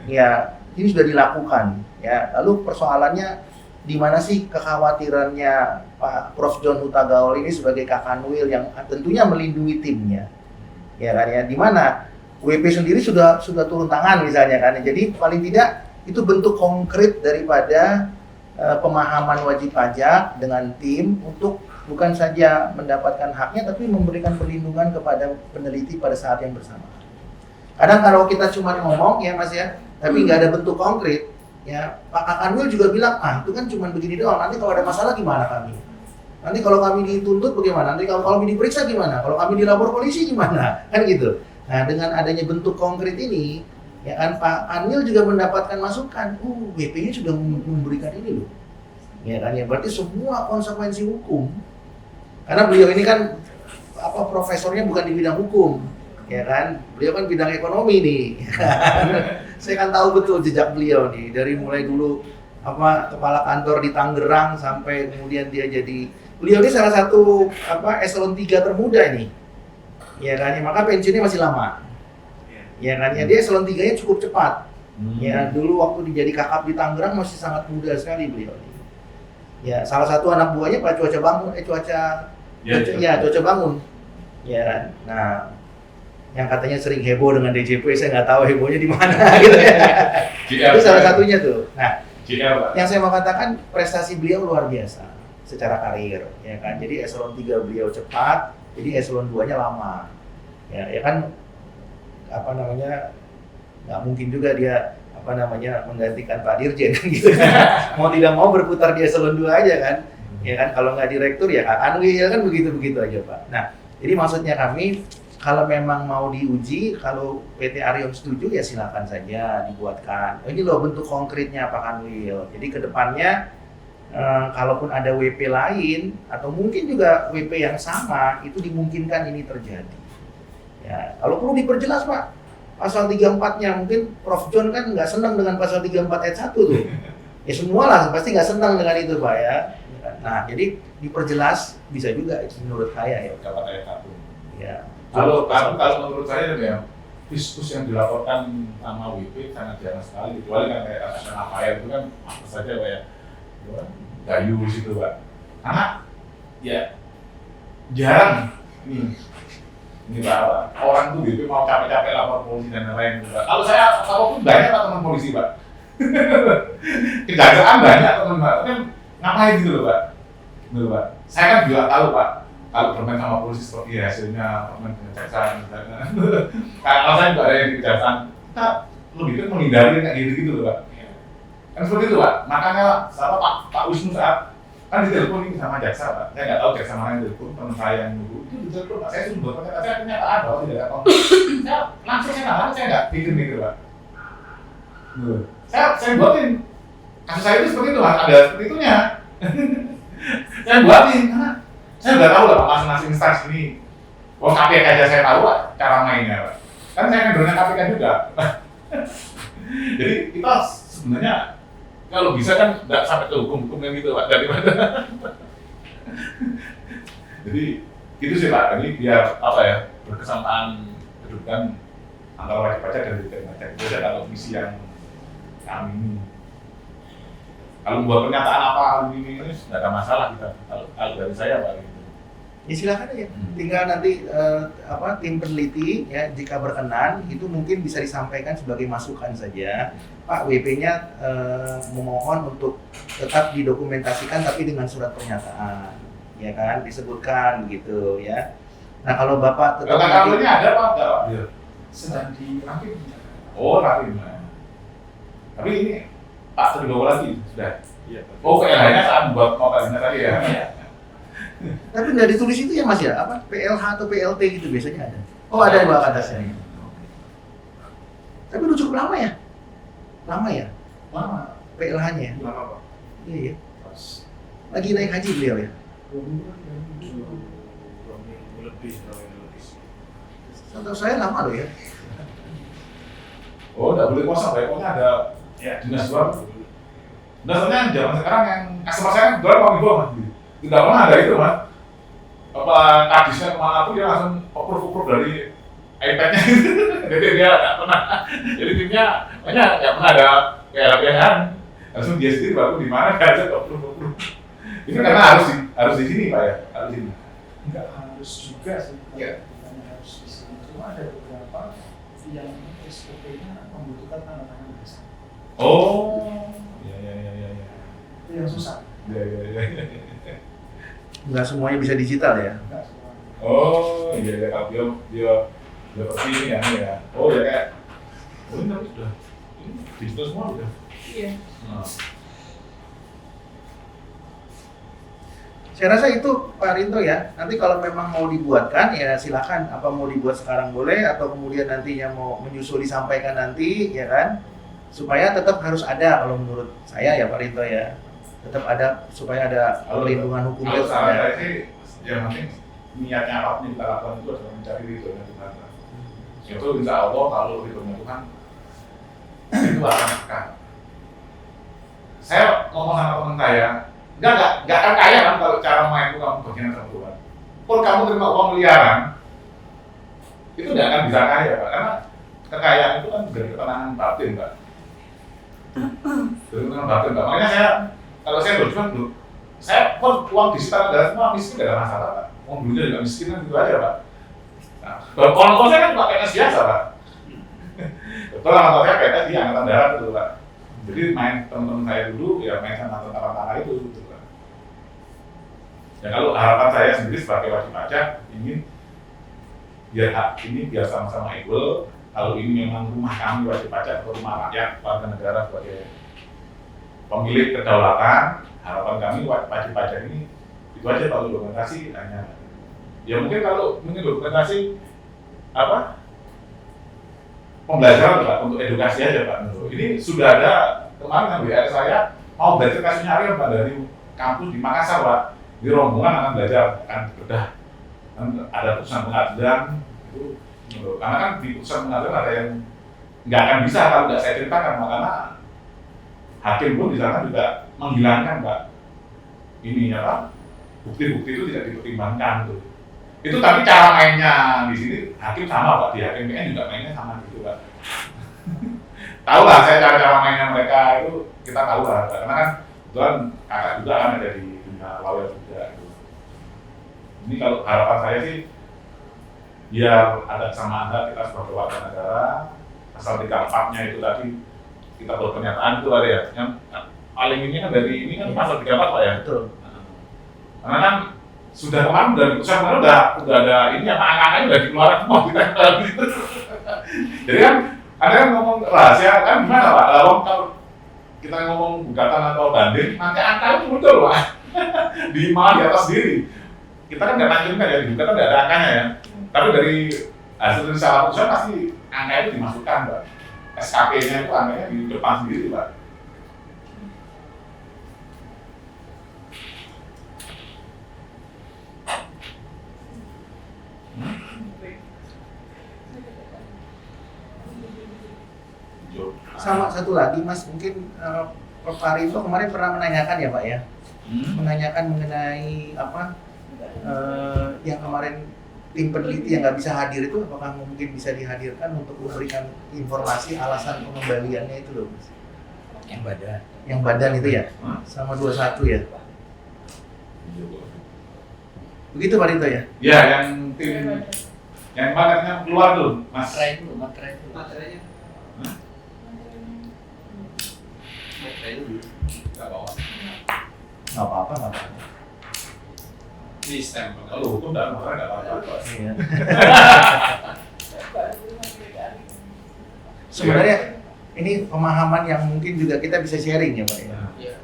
Ya, ini sudah dilakukan. Ya, lalu persoalannya di mana sih kekhawatirannya Pak Prof John Hutagaul ini sebagai Kak Kanwil yang tentunya melindungi timnya. Ya kan ya, di mana WP sendiri sudah turun tangan misalnya kan. Jadi paling tidak itu bentuk konkret daripada pemahaman wajib pajak dengan tim untuk bukan saja mendapatkan haknya tapi memberikan perlindungan kepada peneliti pada saat yang bersamaan. Kadang kalau kita cuma ngomong ya Mas ya, tapi nggak ada bentuk konkret, ya Pak Kanwil juga bilang, itu kan cuma begini doang, nanti kalau ada masalah gimana kami? Nanti kalau kami dituntut bagaimana? Nanti kalau kami diperiksa gimana? Kalau kami dilapor polisi gimana? Kan gitu. Nah dengan adanya bentuk konkret ini, ya kan Pak Kanwil juga mendapatkan masukan, WP-nya sudah memberikan ini loh. Ya kan ya, berarti semua konsekuensi hukum. Karena beliau ini kan profesornya bukan di bidang hukum, ya kan? Beliau kan bidang ekonomi nih. Saya kan tahu betul jejak beliau nih dari mulai dulu kepala kantor di Tangerang sampai kemudian dia jadi beliau ini salah satu eselon 3 termuda ini. Ya kan? Maka pensiunnya masih lama. Ya kan? Ya dia eselon 3-nya cukup cepat. Ya dulu waktu dia jadi kakap di Tangerang masih sangat muda sekali beliau ini. Ya, salah satu anak buahnya Pak Cuaca Bangun, Cuaca Bangun. Ya, nah, yang katanya sering heboh dengan DJP, saya nggak tahu hebohnya di mana gitu ya. Itu salah satunya tuh. Nah, JL Pak. Yang saya mau katakan prestasi beliau luar biasa secara karir, ya kan. Jadi eselon 3 beliau cepat, jadi eselon 2-nya lama. Ya kan apa namanya, nggak mungkin juga dia apa namanya menggantikan Pak Dirjen gitu kan. Mau tidak mau berputar di eselon 2 aja kan. Ya kan, kalau nggak direktur ya Kak Kanwil kan begitu-begitu aja Pak. Nah, jadi maksudnya kami kalau memang mau diuji, kalau PT Arion setuju ya silakan saja dibuatkan. Ini loh bentuk konkretnya Pak Kanwil. Jadi kedepannya kalaupun ada WP lain atau mungkin juga WP yang sama, itu dimungkinkan ini terjadi. Ya, kalau perlu diperjelas Pak, pasal 34-nya mungkin Prof. John kan nggak senang dengan pasal 34 ayat 1 tuh. Ya semua lah pasti nggak senang dengan itu Pak ya. Nah, jadi diperjelas bisa juga itu menurut saya ya. Dapat ayat 1. Ya. Kalau menurut saya ya, diskus yang dilaporkan sama WP sangat jarang sekali. Kecuali kan kayak atas nama Fire itu kan apa saja Pak ya. Gayu situ Pak. Karena ya jarang ini Pak, orang tuh WP mau capek-capek lapor polisi dan lain-lain Pak. Kalau saya apapun banyak Pak teman polisi Pak. Kejaksaan banyak teman Pak. Kan ngapain gitu loh Pak. Gitu Pak. Saya kan juga tahu Pak. Kalau bermain sama polisi seperti hasilnya bermain dengan kejaksaan misalnya. Kalau saya juga ada yang di kejaksaan, kita lebih kan menghindari kayak gitu loh Pak. Kan seperti itu Pak. Makanya Pak Wisnu saat kan ditelepon ini sama jaksa Pak. Saya nggak tahu jaksa mana yang ditelepon, teman saya yang dulu itu ditelepon Pak. Saya suruh buat saya kenyataan bahwa tidak ada konflik. Saya langsung saya nggak pikir Pak. Saya buatin kasus saya itu seperti itu Pak. Ada seperti itunya. Saya buatin karena saya udah tahu lah Pak masing-masing instansi ini. Wong KPK aja saya tahu Pak cara mainnya Pak. Kan saya membernya KPK juga. Jadi kita sebenarnya kalau bisa kan nggak sampai ke hukum yang gitu Pak daripada. Jadi itu sih Pak. Ini biar apa ya berkesamaan kedudukan antara wajib pajak dan dirjen pajak. Itu ada kalau misi yang kami ini. Kalau buat pernyataan apa ini nggak ada masalah kita. Kalau dari saya Pak. Ya silakan aja. Tinggal nanti tim peneliti ya jika berkenan itu mungkin bisa disampaikan sebagai masukan saja. Pak WP-nya memohon untuk tetap didokumentasikan tapi dengan surat pernyataan, ya kan disebutkan begitu ya. Nah kalau Bapak tetap nanti ada Pak enggak Pak? Iya. Sedang dirapim. Oh rapim. Tapi ini Pak terbawa lagi sudah. Iya. Oh PLH-nya saat buat mobilnya tadi ya. tapi nggak ditulis itu ya Mas ya, apa PLH atau PLT gitu biasanya ada. Oh ada di bawah atasnya. Tapi udah cukup lama ya? Lama ya? Lama. PLH-nya ya? Lama Pak. Iya ya. Lagi naik haji beliau ya? 2 minggu lebih. Setahu saya lama loh ya. Oh nggak boleh kosong ya, pokoknya ada dinas baru. Nah soalnya zaman sekarang yang customer saya kan jual mau dibawa Mas. Tidak pernah ada itu Mas. Apa kadisnya kemana pun dia langsung approve dari iPad-nya. Jadi dia nggak pernah. Jadi timnya banyak nggak pernah ada PLH-an. Langsung dia sendiri baru di mana aja approve. Ini karena harus di sini Pak ya, harus di sini. Enggak harus juga sih. Iya. Bukan harus di sini. Cuma ada beberapa yang SOP-nya membutuhkan tanda tangan bersama. Oh. Ya. Itu yang susah. Ya. Nggak semuanya bisa digital ya. Enggak semua. Oh iya kalau dia seperti ini ya. Oh ya kayak ini tapi sudah ini digital semua udah. Iya. Nah. Saya rasa itu Pak Rinto ya. Nanti kalau memang mau dibuatkan ya silakan. Apa mau dibuat sekarang boleh atau kemudian nantinya mau menyusul disampaikan nanti ya kan. Supaya tetap harus ada kalau menurut saya ya Pak Rinto ya. Tetap ada supaya ada perlindungan hukum. Kalau saya sih yang penting niatnya apapun yang kita lakukan itu adalah mencari ridhonya Tuhan. Itu insya Allah kalau ridhonya Tuhan itu akan dekat. Saya ngomong sama teman saya, nggak akan kaya kan kalau cara main itu kamu bagian sama Tuhan. Kalau kamu terima uang miliaran, itu nggak akan bisa kaya Pak, karena kekayaan itu kan dari ketenangan batin Pak. Dari ketenangan batin Pak. Makanya kalau saya berjuang dulu, saya pun uang disita negara semua miskin tidak ada masalah Pak. Uang dulunya juga miskin kan gitu aja Pak. Nah, kalau saya kan pakai PNS biasa Pak. Betul, kalau saya PNS di angkatan darat itu Pak. Jadi main teman-teman saya dulu ya main sama tentara-tentara itu gitu kan. Ya kalau harapan saya sendiri sebagai wajib pajak ingin biar hak ini biar sama-sama equal. Kalau ini memang rumah kami wajib pajak atau rumah rakyat warga negara sebagai pemilik kedaulatan, harapan kami wajib pajak ini itu aja. Kalau dokumentasi hanya ya mungkin dokumentasi apa pembelajaran Pak, untuk edukasi aja Pak. Ini sudah ada kemarin kan WR saya mau belajar kasusnya Arya Pak dari kampus di Makassar Pak. Di rombongan akan belajar akan bedah ada putusan pengadilan itu karena kan di putusan pengadilan ada yang nggak akan bisa kalau nggak saya ceritakan makanya hakim pun di sana juga menghilangkan Pak ini apa bukti-bukti itu tidak dipertimbangkan tuh. Itu tapi cara mainnya di sini hakim sama Pak, di hakim PN juga mainnya sama gitu Pak. Tahu lah saya cara mainnya mereka itu kita tahu lah Pak. Karena kan kebetulan kakak juga kan ada di dunia lawyer juga gitu. Ini kalau harapan saya sih biar ada kesamaan kita sebagai warga negara asal 34-nya itu tadi kita buat pernyataan itu ada ya yang paling ini kan dari ini kan pasal 34 Pak ya. Betul. Karena kan sudah kemarin dari pusat kemarin udah ada ini apa angka-angkanya udah dikeluarkan semua kita gitu. Jadi kan ada yang ngomong rahasia kan gimana Pak? Kalau kita ngomong gugatan atau banding nanti angka itu muncul Pak. Malah di atas diri. Kita kan nggak tanjungkan ya, di gugatan nggak ada angkanya ya. Tapi dari hasil risalah putusan pasti angka itu dimasukkan Pak. SKP-nya itu angkanya di depan sendiri Pak. Sama satu lagi Mas, mungkin Prof. Arindo kemarin pernah menanyakan ya Pak ya, menanyakan mengenai apa yang kemarin tim peneliti yang nggak bisa hadir itu apakah mungkin bisa dihadirkan untuk memberikan informasi alasan pengembaliannya itu loh Mas? Yang badan itu ya, sama 21 ya. Begitu Pak Rito ya? Ya yang tim yang mana keluar tuh Mas. Materinya. Nggak bawa. Nggak apa-apa. Di stempel. Kalau hukum dan moral nggak apa-apa. Iya. Sebenarnya ini pemahaman yang mungkin juga kita bisa sharing ya Pak ya. Iya.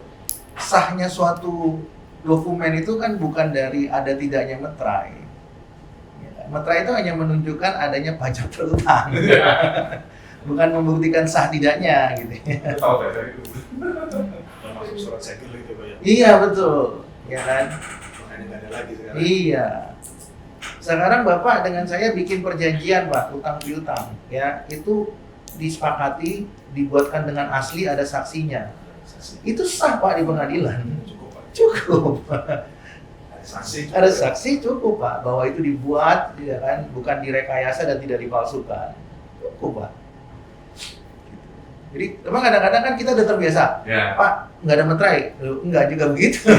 Sahnya suatu dokumen itu kan bukan dari ada tidaknya meterai. Ya, meterai itu hanya menunjukkan adanya pajak terutang. Bukan membuktikan sah tidaknya gitu. Tahu dari itu. Termasuk surat segel itu Pak ya. Iya betul, ya kan? Makanya nggak ada lagi sekarang. Iya. Sekarang Bapak dengan saya bikin perjanjian Pak, utang piutang, ya itu disepakati, dibuatkan dengan asli, ada saksinya. Itu sah Pak di pengadilan. Cukup Pak. Cukup. Ada saksi. Ada saksi cukup Pak, bahwa itu dibuat, ya kan, bukan direkayasa dan tidak dipalsukan. Cukup Pak. Jadi, memang kadang-kadang kan kita udah terbiasa, Ya. Pak, nggak ada meterai. Loh, enggak juga begitu.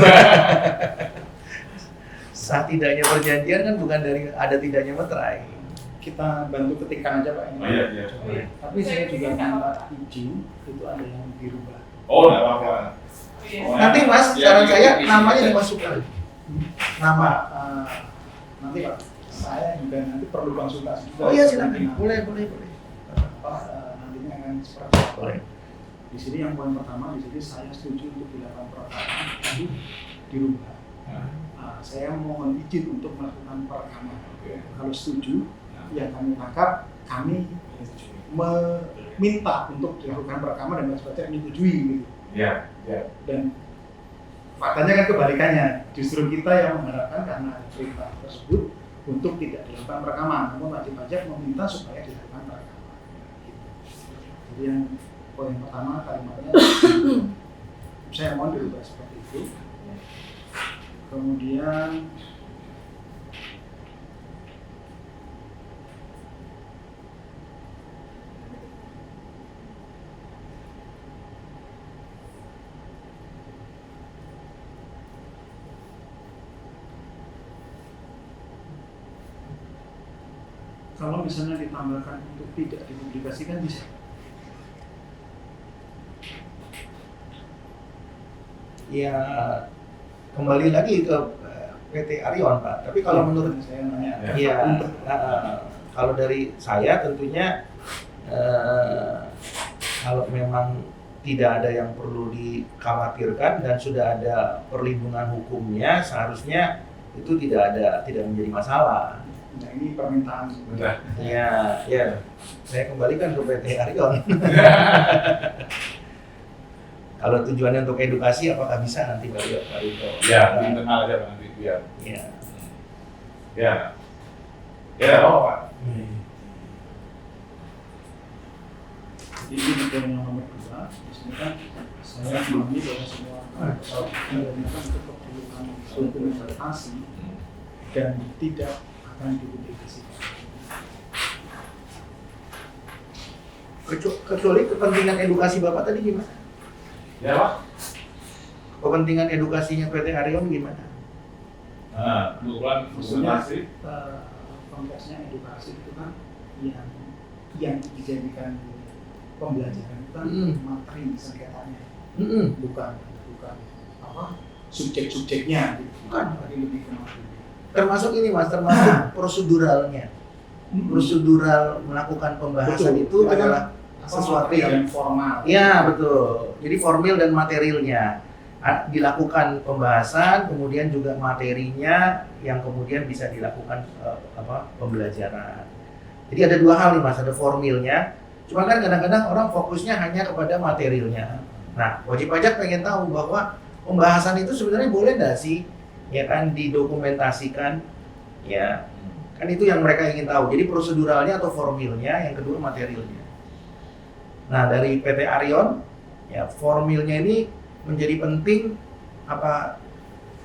Sah tidaknya perjanjian kan bukan dari ada tidaknya meterai. Kita bantu ketikkan aja Pak ini. Oh iya iya. Tapi saya juga minta izin itu ada yang dirubah. Oh nggak apa-apa. Nanti Mas, Ya, saran iya, saya iya, namanya iya. dimasukkan. Nama Nama. nanti Pak, saya juga nanti perlu konsultasi juga. Oh iya silakan. Dengan Boleh. apa nantinya akan seperti apa. Boleh. Di sini yang poin pertama di sini saya setuju untuk dilakukan perekaman tapi dirubah. Saya mohon izin untuk melakukan perekaman. Oke. Kalau setuju, yang kami tangkap kami meminta untuk dilakukan perekaman dan wajib pajak menyetujui gitu. Iya. Iya. Dan faktanya kan kebalikannya, justru kita yang mengharapkan karena ada perintah tersebut untuk tidak dilakukan perekaman, namun wajib pajak meminta supaya dilakukan perekaman. Gitu. Jadi yang poin pertama kalimatnya saya mohon dirubah seperti itu. Kemudian kalau misalnya ditambahkan untuk tidak dipublikasikan bisa. ya kembali lagi ke PT Arion Pak. Tapi kalau menurut saya nanya, ya, kalau dari saya tentunya kalau memang tidak ada yang perlu dikhawatirkan dan sudah ada perlindungan hukumnya, seharusnya itu tidak menjadi masalah. nah ini permintaan. Udah. Ya, saya kembalikan ke PT Arion. Kalau tujuannya untuk edukasi, apakah bisa nanti Pak Rito? Ya, di internal aja nanti biar. Ya. Ya, Pak. Jadi ini poin yang nomor 2, di sini kan saya memahami bahwa semua pesawat ini digunakan untuk keperluan dokumentasi dan tidak akan dipublikasikan. Kecuali kepentingan edukasi Bapak tadi gimana? Ya, Pak. Kepentingan edukasinya PT Arion gimana? Nah, kebetulan dokumentasi. Konteksnya edukasi itu kan yang dijadikan pembelajaran itu kan materi sengketanya, bukan apa subjek-subjeknya, gitu. Bukan. Tapi lebih ke materi. Termasuk ini Mas, termasuk proseduralnya. Prosedural melakukan pembahasan Betul. itu Itu kan adalah sesuatu yang formal. ya betul. Jadi formil dan materialnya dilakukan pembahasan, kemudian juga materinya yang kemudian bisa dilakukan pembelajaran. Jadi ada dua hal nih Mas, ada formilnya. Cuma kan kadang-kadang orang fokusnya hanya kepada materialnya. Nah, wajib pajak pengen tahu bahwa pembahasan itu sebenarnya boleh nggak sih, ya kan, didokumentasikan, ya kan itu yang mereka ingin tahu. Jadi proseduralnya atau formilnya, yang kedua materialnya. Nah, dari PT Arion, ya formilnya ini menjadi penting apa?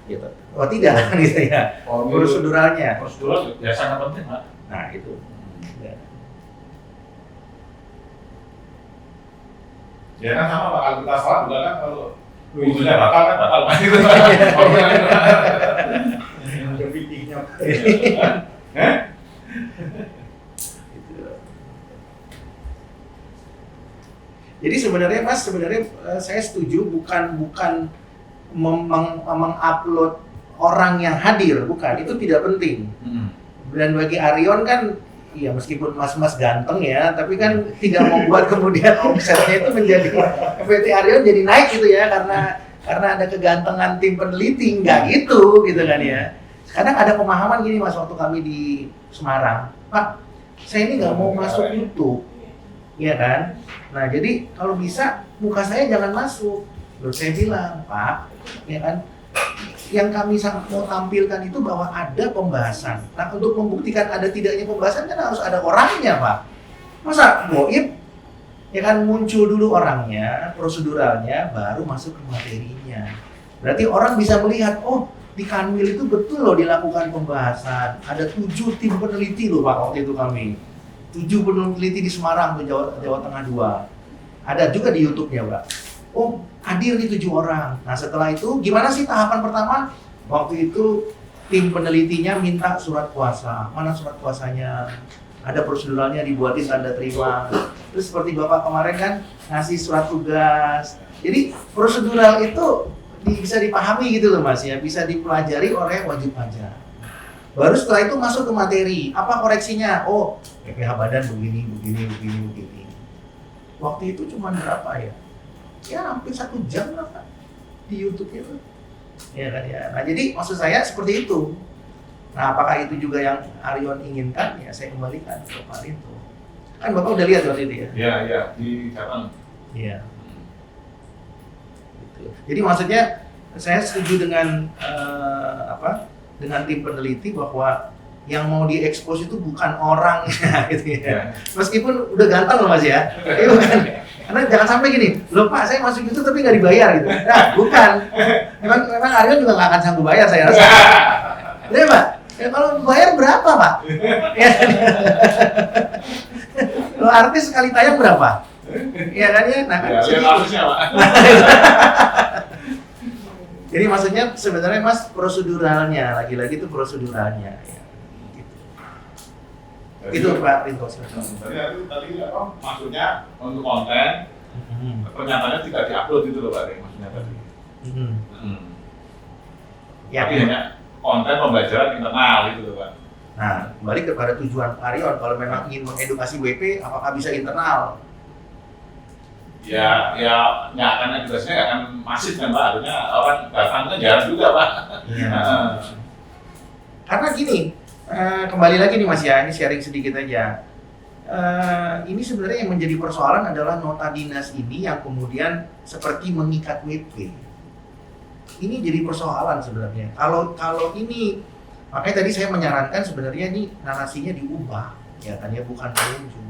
Gitu. Oh tidak, gitu ya. Proseduralnya. Prosedural ya sangat penting, Pak. Nah itu. Ya. Ya kan sama Pak, kalau kita salah juga kan kalau ujungnya batal Pak itu. Ada fikihnya. Jadi sebenarnya Mas, saya setuju bukan mengupload orang yang hadir, bukan, itu tidak penting. Dan bagi Arion kan, ya meskipun mas-mas ganteng ya, tapi kan tidak membuat kemudian omsetnya itu menjadi PT Arion jadi naik gitu ya, karena ada kegantengan tim peneliti, nggak gitu kan ya. Kadang ada pemahaman gini Mas, waktu kami di Semarang, Pak, saya ini nggak mau masuk YouTube, ya kan? Nah jadi kalau bisa muka saya jangan masuk. Loh, saya bilang, Pak, ya kan, yang kami mau tampilkan itu bahwa ada pembahasan. Nah, untuk membuktikan ada tidaknya pembahasan kan harus ada orangnya, Pak. Masa goib, ya kan, muncul dulu orangnya, proseduralnya, baru masuk ke materinya. Berarti orang bisa melihat, oh, di Kanwil itu betul loh dilakukan pembahasan. Ada 7 tim peneliti loh, Pak, waktu itu kami. 7 peneliti di Semarang, Jawa Tengah 2. Ada juga di YouTube-nya, Pak. Oh, hadir nih 7 orang. Nah, setelah itu gimana sih tahapan pertama? Waktu itu tim penelitinya minta surat kuasa. Mana surat kuasanya? Ada proseduralnya, dibuatin tanda terima. Terus seperti Bapak kemarin kan ngasih surat tugas. Jadi prosedural itu bisa dipahami gitu loh Mas ya, bisa dipelajari oleh wajib pajak. Baru setelah itu masuk ke materi. Apa koreksinya? Oh, PPh badan begini. Waktu itu cuma berapa ya? Ya hampir 1 jam lah Pak di YouTube itu. Ya kan ya. Nah jadi maksud saya seperti itu. Nah apakah itu juga yang Arion inginkan? Ya saya kembalikan ke Pak Rito. Kan Bapak udah lihat waktu itu ya? Iya, di Jepang. Iya. Gitu. Jadi maksudnya saya setuju dengan dengan tim peneliti bahwa yang mau diekspos itu bukan orangnya gitu ya. Meskipun udah ganteng loh Mas ya. Itu bukan. Karena jangan sampai gini, loh Pak saya masuk itu tapi nggak dibayar gitu. Nah bukan. Memang Arion juga nggak akan sanggup bayar saya rasa. Iya Pak. Ya, kalau bayar berapa Pak? Ya. Lo artis sekali tayang berapa? Iya kan ya? Nah kan artisnya Pak. Jadi maksudnya sebenarnya Mas proseduralnya, lagi-lagi itu proseduralnya. Ya. Itu Pak Rito. Tadi apa maksudnya untuk konten pernyataannya tidak diupload itu loh Pak, maksudnya tadi. Ya, Tapi hanya konten pembelajaran internal gitu loh Pak. nah kembali kepada tujuan Arion, kalau memang ingin mengedukasi WP, apakah bisa internal? Ya nggak akan edukasinya nggak akan masif kan Pak. Artinya orang datang kan jarang juga Pak. Iya. Heeh. Karena gini, kembali lagi nih Mas ya, ini sharing sedikit aja. Ini sebenarnya yang menjadi persoalan adalah nota dinas ini yang kemudian seperti mengikat WP. Ini jadi persoalan sebenarnya. Kalau ini, makanya tadi saya menyarankan sebenarnya ini narasinya diubah, ya kan ya, bukan pengunjung.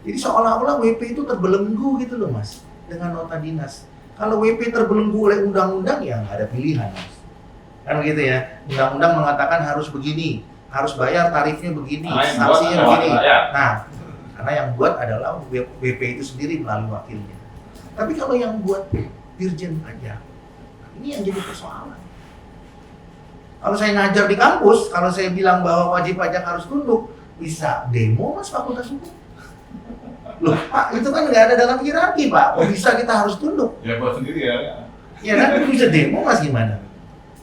Jadi seolah-olah WP itu terbelenggu gitu loh Mas, dengan nota dinas. Kalau WP terbelenggu oleh undang-undang ya nggak ada pilihan Mas. Kan begitu ya, undang-undang mengatakan harus begini, harus bayar tarifnya begini, sanksinya begini. Nah, karena yang buat adalah WP itu sendiri melalui wakilnya. Tapi kalau yang buat dirjen pajak, ini yang jadi persoalan. Kalau saya ngajar di kampus, kalau saya bilang bahwa wajib pajak harus tunduk, bisa demo Mas Fakultas Hukum. Loh Pak, itu kan nggak ada dalam hierarki Pak, kok bisa kita harus tunduk? Ya buat sendiri ya. Ya kan, bisa demo Mas gimana?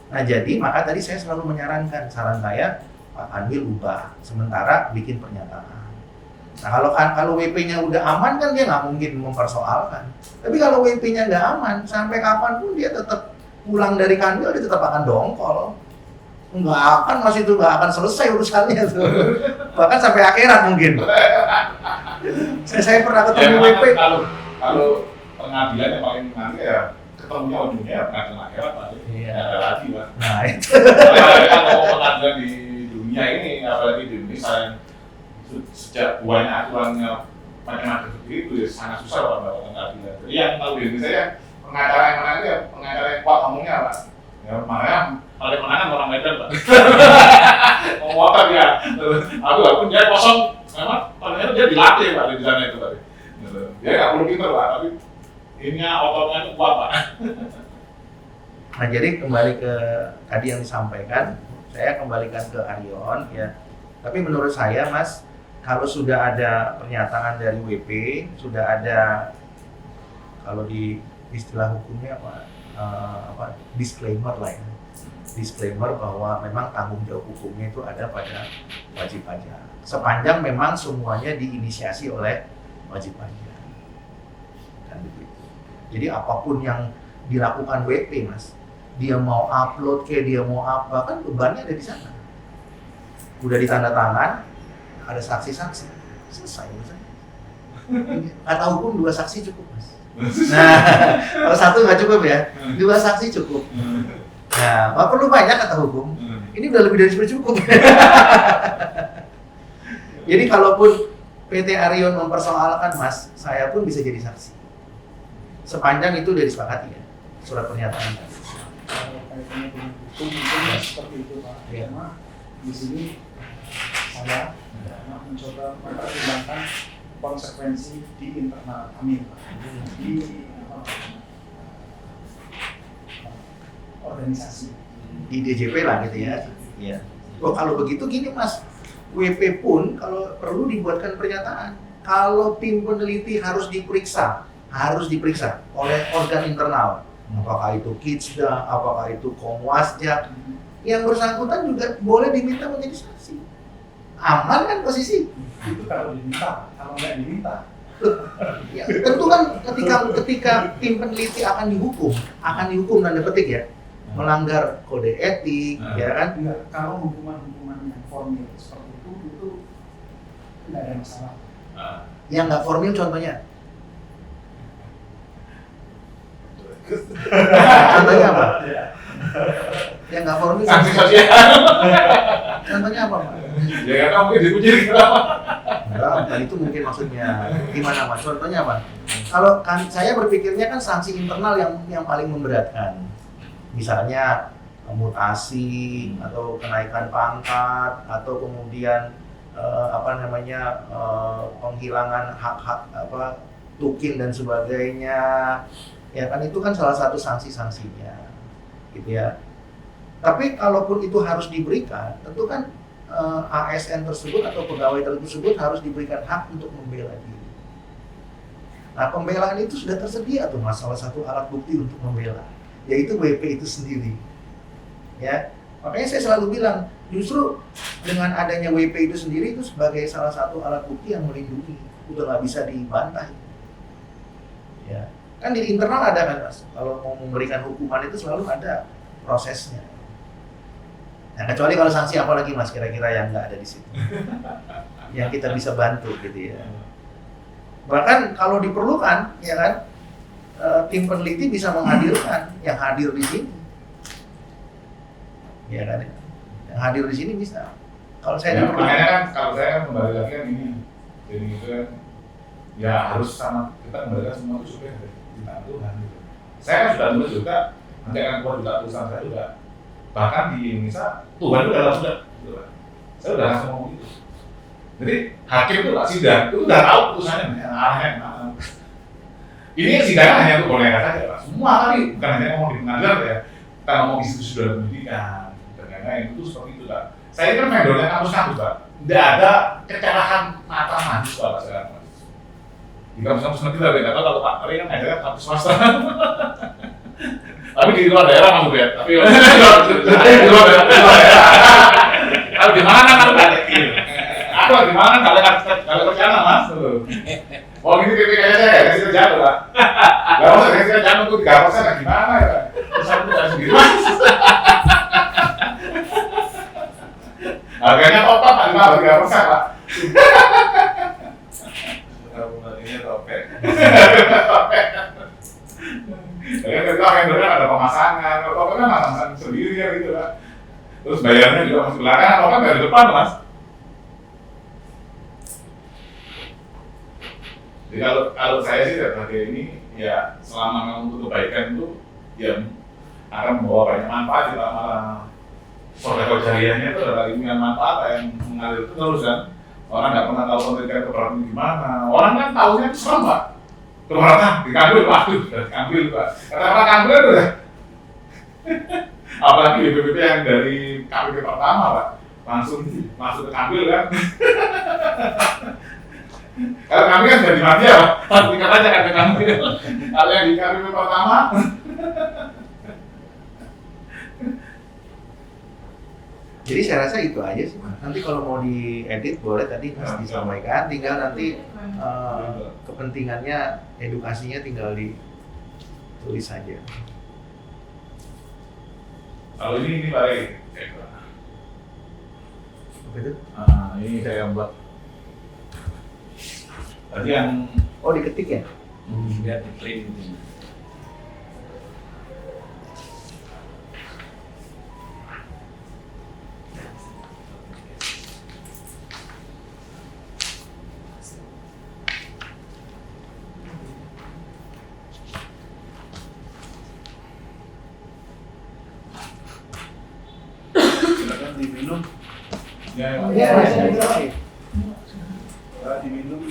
Nah jadi, maka tadi saya selalu menyarankan, saran saya, Pak Kanwil ubah, sementara bikin pernyataan. Nah kalau WP-nya udah aman kan dia nggak mungkin mempersoalkan. Tapi kalau WP-nya nggak aman, sampai kapanpun dia tetap pulang dari Kanwil, dia tetap akan dongkol. Nggak akan, Mas, itu nggak akan selesai urusannya tuh. Bahkan sampai akhirat mungkin. Saya pernah ketemu WP. Kalau pengadilan yang paling nanti ya ketemunya ujungnya ya pengadilan akhirat Pak. Iya. Nggak ada lagi Pak. Nah itu. Kalau pengadilan di dunia ini, apalagi di Indonesia yang sejak banyak aturannya macam-macam seperti itu ya sangat susah Pak melakukan pengadilan. Jadi yang tahu di Indonesia ya pengacara yang mana itu ya pengacara yang kuat ngomongnya Pak. Ya makanya kalau yang menang kan orang Medan Pak. Ngomong apa dia? Aku dia kosong. Memang ternyata dia dilatih Pak di sana itu tadi. Dia nggak perlu pintar Pak, tapi ininya ototnya itu kuat Pak. Nah jadi kembali ke tadi yang disampaikan, saya kembalikan ke Arion ya. Tapi menurut saya Mas, kalau sudah ada pernyataan dari WP, sudah ada, kalau di istilah hukumnya apa disclaimer lah ya, disclaimer bahwa memang tanggung jawab hukumnya itu ada pada wajib pajak. Sepanjang memang semuanya diinisiasi oleh wajib pajak. Dan begitu. Jadi apapun yang dilakukan WP Mas, dia mau upload kayak dia mau apa, kan bebannya ada di sana. Udah ditanda tangan, ada saksi-saksi, selesai urusannya. Kata hukum 2 saksi cukup Mas. Nah, kalau 1 nggak cukup ya, 2 saksi cukup. Nah, nggak perlu banyak kata hukum. Ini udah lebih dari cukup. Jadi kalaupun PT Arion mempersoalkan Mas, saya pun bisa jadi saksi. Sepanjang itu udah disepakati ya, surat pernyataan. Kalau kaitannya dengan hukum mungkin seperti itu Pak. Iya. Karena di sini saya mencoba mempertimbangkan konsekuensi di internal kami Pak. Di organisasi. Di DJP lah gitu ya. Iya. Oh, kalau begitu gini Mas, WP pun kalau perlu dibuatkan pernyataan. Kalau tim peneliti harus diperiksa oleh organ internal. Apakah itu Kidsda, apakah itu Komwasja, yang bersangkutan juga boleh diminta menjadi saksi. Aman kan posisi? Itu kalau diminta, kalau nggak diminta. Ya, tentu kan ketika tim peneliti akan dihukum tanda petik ya, melanggar kode etik, ya kan? Enggak, kalau hukuman-hukuman yang formil seperti itu nggak ada masalah. Yang nggak formil contohnya? Contohnya apa? Yang nggak formil Sanksi sosial. contohnya apa Pak? Ya nggak tahu mungkin dipuji kenapa. Enggak, itu mungkin maksudnya gimana Mas? Contohnya apa? Kalau kan saya berpikirnya kan sanksi internal yang paling memberatkan. Misalnya mutasi atau kenaikan pangkat atau kemudian penghilangan hak-hak tukin dan sebagainya. Ya kan itu kan salah satu sanksi-sanksinya. Gitu ya. Tapi kalaupun itu harus diberikan, tentu kan ASN tersebut atau pegawai tersebut harus diberikan hak untuk membela diri. Nah, pembelaan itu sudah tersedia tuh Mas, salah satu alat bukti untuk membela. yaitu WP itu sendiri. Ya, makanya saya selalu bilang, justru dengan adanya WP itu sendiri itu sebagai salah satu alat bukti yang melindungi, udah nggak bisa dibantah. Ya, kan di internal ada kan Mas, kalau mau memberikan hukuman itu selalu ada prosesnya. Nah, kecuali kalau sanksi apa lagi Mas kira-kira yang nggak ada di situ, yang kita bisa bantu gitu ya. Bahkan kalau diperlukan, ya kan, tim peneliti bisa menghadirkan yang hadir di sini, ya kan, yang hadir di sini bisa. Kalau saya Ya, diperlukan, makanya kan kalau saya kan kembali lagi kan ini, jadi itu kan ya harus sama kita kembalikan semua itu supaya kita Tuhan. Gitu. Saya kan sudah tulis juga, nanti akan keluar juga tulisan saya juga. Bahkan di Indonesia Tuhan itu sudah, gitu kan. Saya udah langsung ngomong itu. Jadi hakim itu nggak sidang, itu udah tahu putusannya, aneh. Ini sidang hanya untuk boneka saja, Pak. Semua kali bukan hanya ngomong di pengadilan ya, kita ngomong di situ sudah pendidikan dan lain-lain itu seperti itu, Pak. Saya ini kan vendornya kampus-kampus, Pak. Tidak ada kecerahan mata mahasiswa, Pak, sekarang, Pak. Di kampus-kampus negeri lah, nggak tahu kalau Pak Ari kan ada kampus swasta. Tapi di luar daerah masuk ya. Tapi di luar daerah. Kalau di mana kan ada gitu. Aku di mana kalau kerjaan Mas. Oh ini kayaknya saya kasih kerjaan tuh Pak. Gak usah kasih kerjaan untuk 3% gimana ya? Terus aku tidak sendiri Mas. Harganya total Pak, 3% Pak. Ini topek. Jadi kita vendornya ada pemasangan, kalau kan pemasangan sendiri ya gitu Pak. Terus bayarnya juga masuk belakang, atau kan dari depan Mas. Jadi kalau saya sih sebagai ini ya selama memang untuk kebaikan itu ya akan membawa banyak manfaat juga malah sodako jariahnya itu adalah ilmu yang manfaat yang mengalir terus kan. Orang nggak pernah tahu penelitian keberatan gimana. Orang kan tahunya itu serem Pak. Keberatan diambil waduh, diambil Pak. Kata-kata ambil itu ya. Apalagi BPPT yang dari KPP pertama Pak, langsung masuk ke ambil kan. Kalau kami kan sudah di media Pak, tingkat aja kan ke ambil. Kalau yang di KPP pertama, jadi saya rasa itu aja sih Mas. Nanti kalau mau diedit boleh tadi Mas disampaikan, tinggal nanti kepentingannya, edukasinya tinggal ditulis saja. kalau ini Pak Rey. Apa itu? Ini saya buat. Tadi yang Oh diketik ya? Biar clean gitu. Silakan diminum. ya, Iya, Diminum.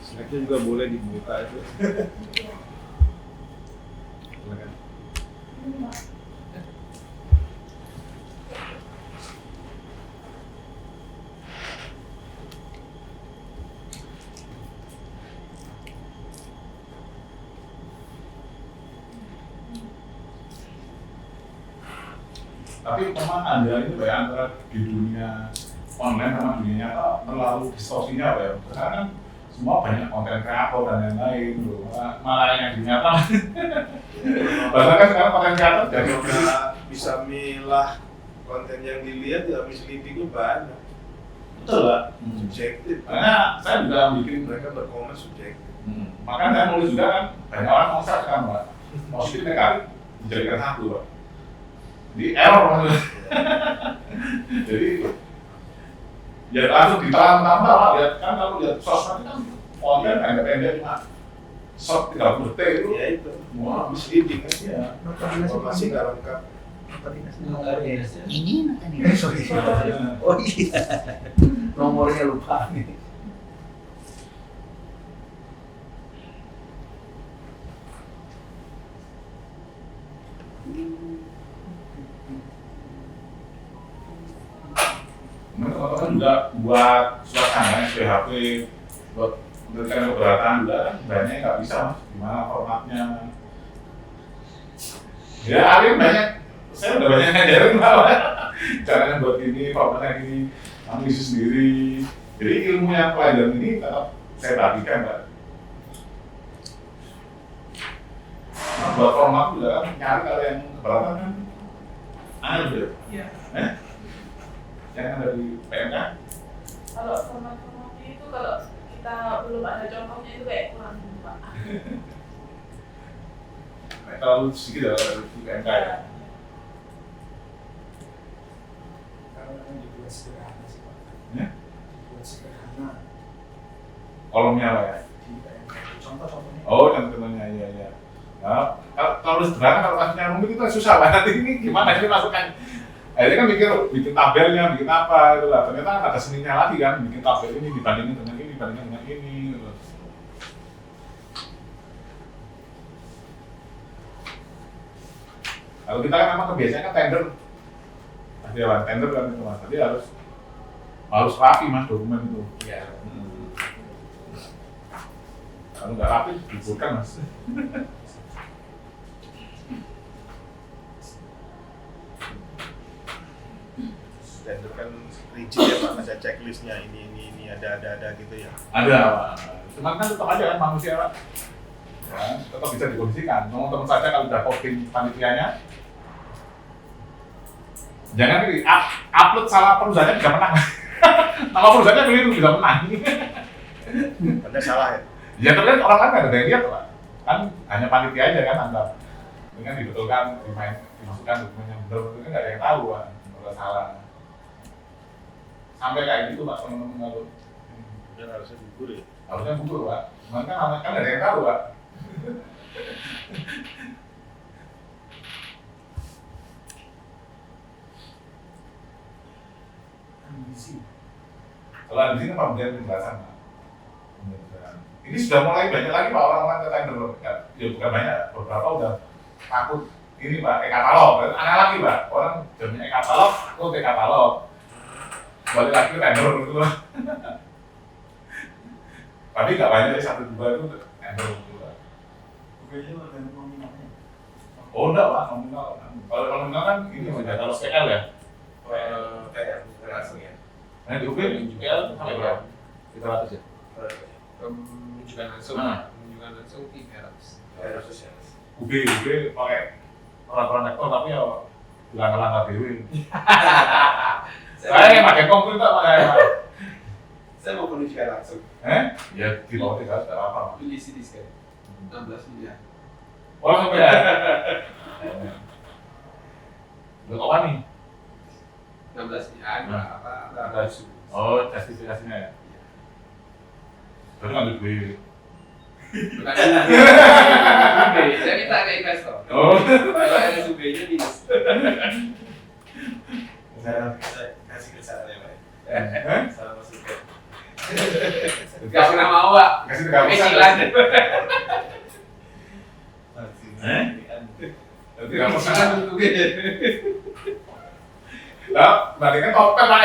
Snacknya juga boleh dibuka itu. Silakan. Tapi memang ada ini Pak ya, antara di dunia online sama dunia nyata terlalu distorsinya Pak ya. Sekarang kan semua banyak konten kreator dan lain-lain loh. Malah yang di nyata. Bahkan kan sekarang konten kreator jadi Kalau nggak bisa milah konten yang dilihat ya misleadingnya banyak. betul Pak. Subjektif. Karena saya juga bikin Mereka berkomen subjektif. makanya saya nulis juga kan banyak orang ngomong kan Pak. Positif negatif dijadikan satu Pak. Di error maksudnya. Jadi ya langsung ditelan-telan Pak, lihat kan kalau lihat sosmed kan konten pendek-pendek cuma short 30 detik itu Ya itu. wah Misleading kan. ya. Informasi nggak lengkap. Ini makanya. Sorry. Oh iya, nomornya lupa nih. Teman-teman juga buat suasana PHP, buat memberikan keberatan juga kan banyak nggak bisa Mas, gimana formatnya. Ya, akhirnya banyak. Saya udah banyak ngajarin Pak. Caranya buat ini, formatnya gini, analisis sendiri. Jadi ilmu yang pelajaran ini tetap saya bagikan, Pak. Nah, buat format juga kan nyari kalau yang keberatan kan ada ya? Iya. Yang ada di PMK? Kalau format-formatnya itu kalau kita belum ada contohnya itu kayak kurang Pak. Terlalu sedikit ya kalau di PMK ya? Karena memang dibuat sederhana sih Pak. Ya? Dibuat sederhana Kolomnya apa ya? di PMK. Contoh-contohnya. Oh, contohnya iya. Nah, kalau sederhana kalau kasusnya rumit itu susah banget. Ini gimana sih masukkan? Akhirnya kan bikin tabelnya, bikin apa itu lah. Ternyata ada seninya lagi kan, bikin tabel ini dibandingin dengan ini, dibandingin dengan ini. Gitu. Kalau kita kan memang kebiasaan kan tender, pasti ya tender kan itu mas. Jadi harus rapi mas dokumen itu. Ya. Kalau nggak rapi, liburkan mas. Standar kan rigid ya Pak, ada checklistnya ini ada gitu ya. Ada, Pak. Cuman kan tetap aja kan manusia, Pak. Ya, tetap bisa dikondisikan. Teman-teman saja kalau udah posting panitianya, jangan upload salah perusahaannya bisa menang. Nama perusahaannya keliru bisa menang. Anda salah ya? Ya terlihat orang lain nggak ada yang lihat, Pak. Kan hanya panitia aja kan Anda. Dengan dibetulkan, dimasukkan dokumennya benar, itu nggak ada yang tahu, Pak. Kalau salah. Sampai kayak gitu, Pak, teman-teman kalau Yang harusnya gugur ya? harusnya gugur, Pak. Cuman kan nggak ada yang tahu, Pak. Ambisi. Kalau di sini pemberian penjelasan, Pak. Penjelasan. Ini sudah mulai banyak lagi Pak orang-orang ke tender. Ya bukan banyak, beberapa udah takut ini Pak, e-katalog. Aneh lagi Pak, orang jamnya e-katalog, takut e-katalog. Balik lagi ke tender gitu lah. Tapi nggak banyak, 1-2 itu tender gitu Pak. Bukannya tergantung nominalnya. Oh enggak Pak, nominal. Kalau nominal kan ini katalog PL ya. Langsung ya. Nah di UB PL sampai berapa? 300 ya? Menunjukkan langsung, Nah. menunjukkan langsung 300. Harus ya. UB pakai peraturan rektor tapi ya langkah-langkah dewi. Saya yang pakai komputer Pak. Saya mau menunjukkan langsung. Ya di bawah 300 nggak apa-apa. Beli CD sekali. 16 miliar. Oh sampai ya. Lu kok nih? 16 miliar. Nah. Ada Oh justifikasinya ya. Baru ngambil duit. bukan SUB. Saya minta ke investor. Oh. Kalau ada SUB-nya minus. Saya kasih ke sana ya Pak. Salah masuk ke. Kasih nama awak. Kasih 3%. Kecilan. 3%. untuk gede. Lah, bandingkan topet Pak.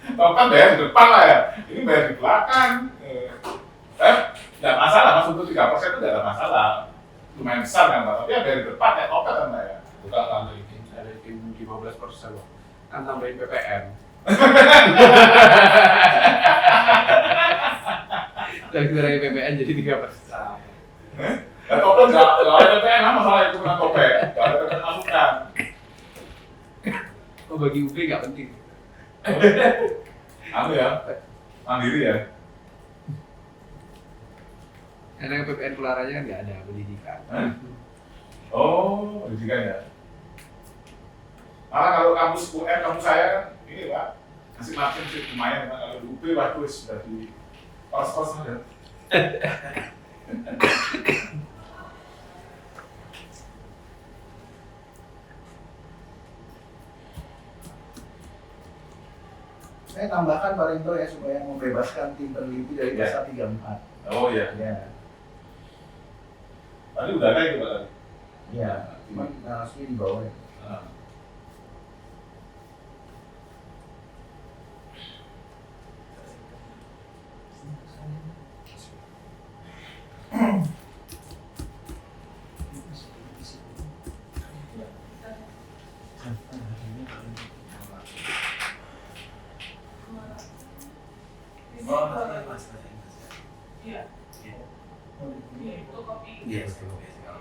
Topet bayar di depan lah ya. Ini bayar di belakang. Nggak masalah, Mas, untuk 3% itu nggak ada masalah. Lumayan besar kan Pak, tapi ya bayar di depan ya topet kan Pak ya. Bukan tambah ini, ada tim 15% loh. Kan tambahin PPN. Tapi kurangi PPN jadi 3%. Ya topet nggak ada PPN, apa masalah itu dengan topet? Nggak ada PPN masukan. Oh bagi UB nggak penting. Anu ya, mandiri ya. Karena PPN keluarannya kan nggak ada pendidikan. Oh, pendidikan ya. Malah kalau kampus UM, kampus saya kan ini Pak, kasih margin sih lumayan Pak. Kalau di UB bagus, sudah di kos-kos ada. Saya tambahkan Pak Rinto ya supaya membebaskan tim peneliti dari Ya. pasal 34. Oh iya. Ya, Tadi udah ada itu Pak tadi. ya. Cuma narasinya di bawah ya. Nah. Ini Oh, kalau- iya, Mas. Iya. Iya, itu kopi. Iya, betul. Ya.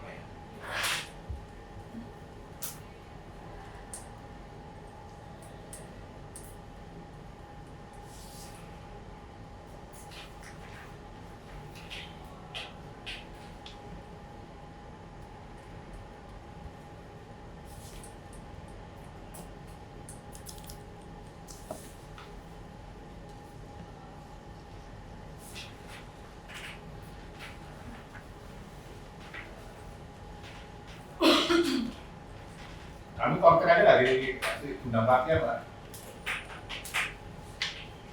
Kami kontak aja nggak dikasih gudang parkir Pak?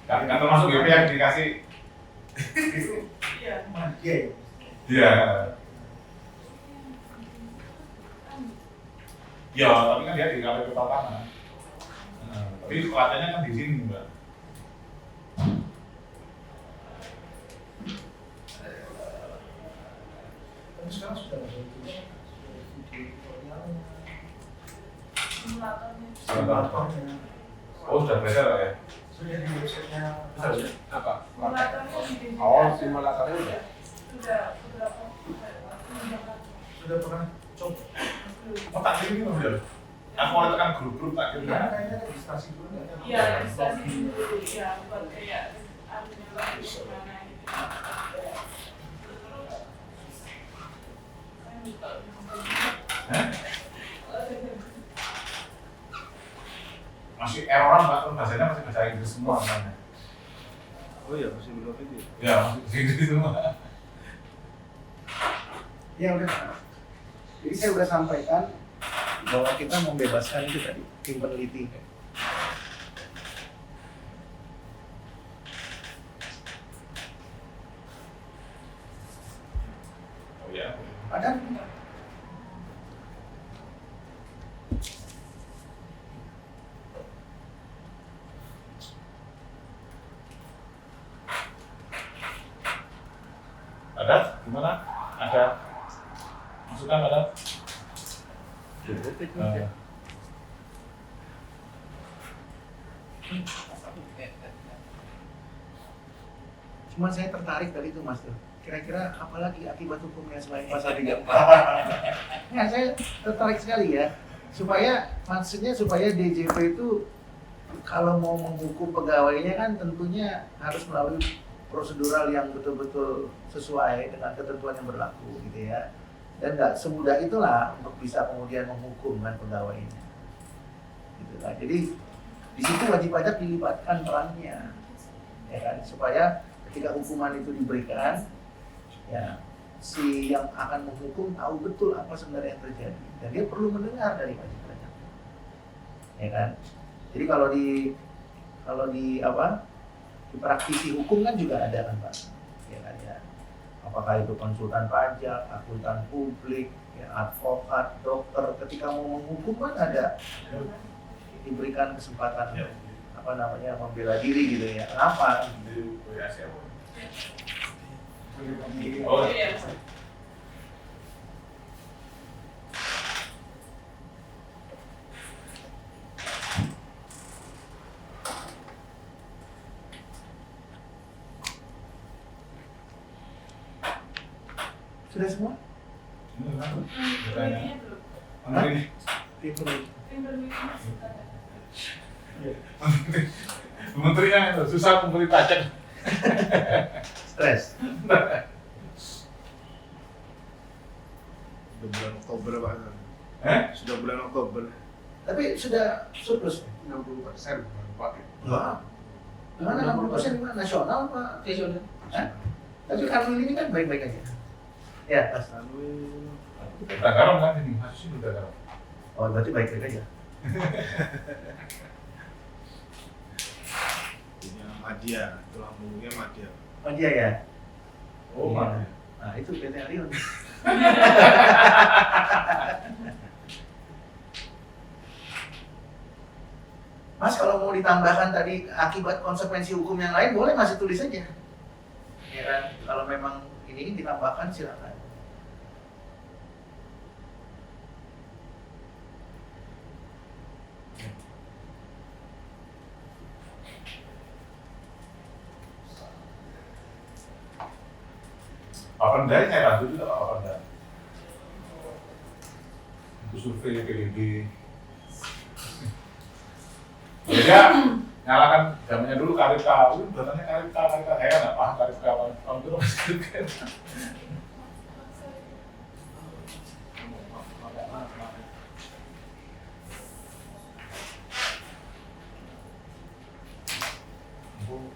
Nggak termasuk GP yang dikasih. Iya. Iya. Iya. Ya, tapi kan dia di KPP Pratama. Tapi pelatihannya kan di sini Mbak. Tapi sekarang sudah ada itu, Simulatornya. simulatornya. Oh, sudah beredar ya? Sudah di websitenya. Apa? Simulatornya di Oh, simulatornya udah. sudah beberapa waktu Sudah pernah coba. Oh, tak kirim ini Mbak. Aku mau tekan grup-grup tak kirim. Karena kayaknya registrasi dulu nggak ada. Iya, registrasi dulu ya buat kayak anunya lagi gimana gitu. Saya lupa. Hah? Masih erroran Mbak, kan bahasanya masih bahasa Inggris semua kan? Oh iya, masih belum itu. Ya, masih bahasa Inggris semua. Ya udah. Jadi saya udah sampaikan bahwa kita membebaskan itu tadi tim peneliti. Oh ya. Ada Ada? Gimana? Ada masukan ada? Cuma saya tertarik tadi itu Mas tuh. Kira-kira apa lagi akibat hukumnya selain pasal 34? Ya, saya tertarik sekali ya. Maksudnya supaya DJP itu kalau mau menghukum pegawainya kan tentunya harus melalui prosedural yang betul-betul sesuai dengan ketentuan yang berlaku gitu ya. Dan nggak semudah itulah untuk bisa kemudian menghukum kan pegawainya. Gitu kan. Jadi di situ wajib pajak dilibatkan perannya, ya kan, supaya ketika hukuman itu diberikan, ya si yang akan menghukum tahu betul apa sebenarnya yang terjadi dan dia perlu mendengar dari wajib pajak, ya kan. Jadi kalau di praktisi hukum kan juga ada kan Pak, ya kan ya. Apakah itu konsultan pajak, akuntan publik, ya, advokat, dokter, ketika mau menghukum kan ada diberikan kesempatan membela diri gitu ya. Kenapa? Oh, Iya. Sudah semua? Ini belum. Tim peneliti. Tim penelitinya sudah ada. Menterinya itu susah memberi pajak. Stres. Sudah bulan Oktober Pak. Sudah bulan Oktober. Tapi sudah surplus. 60% Pak. Wah. Gimana 60% gimana? Nasional Pak? Nasional. Tapi Kanwil ini kan baik-baik aja. Ya, Mas. Udah garam kan ini, kasusnya udah garam. Oh, berarti baik-baik aja. Ini Madya, tulang punggungnya Madya. Oh dia ya? Oh, Iya. Pak. Nah, itu PT Arion. Mas, kalau mau ditambahkan tadi akibat konsekuensi hukum yang lain, boleh masih tulis aja. Ya kan? Kalau memang ini ditambahkan silakan. Bapenda saya bantu juga Pak Bapenda. Itu survei PBB. Jadi nyalakan zamannya dulu Karipka, buatannya Karipka, saya nggak paham Karipka tahun itu masih kan.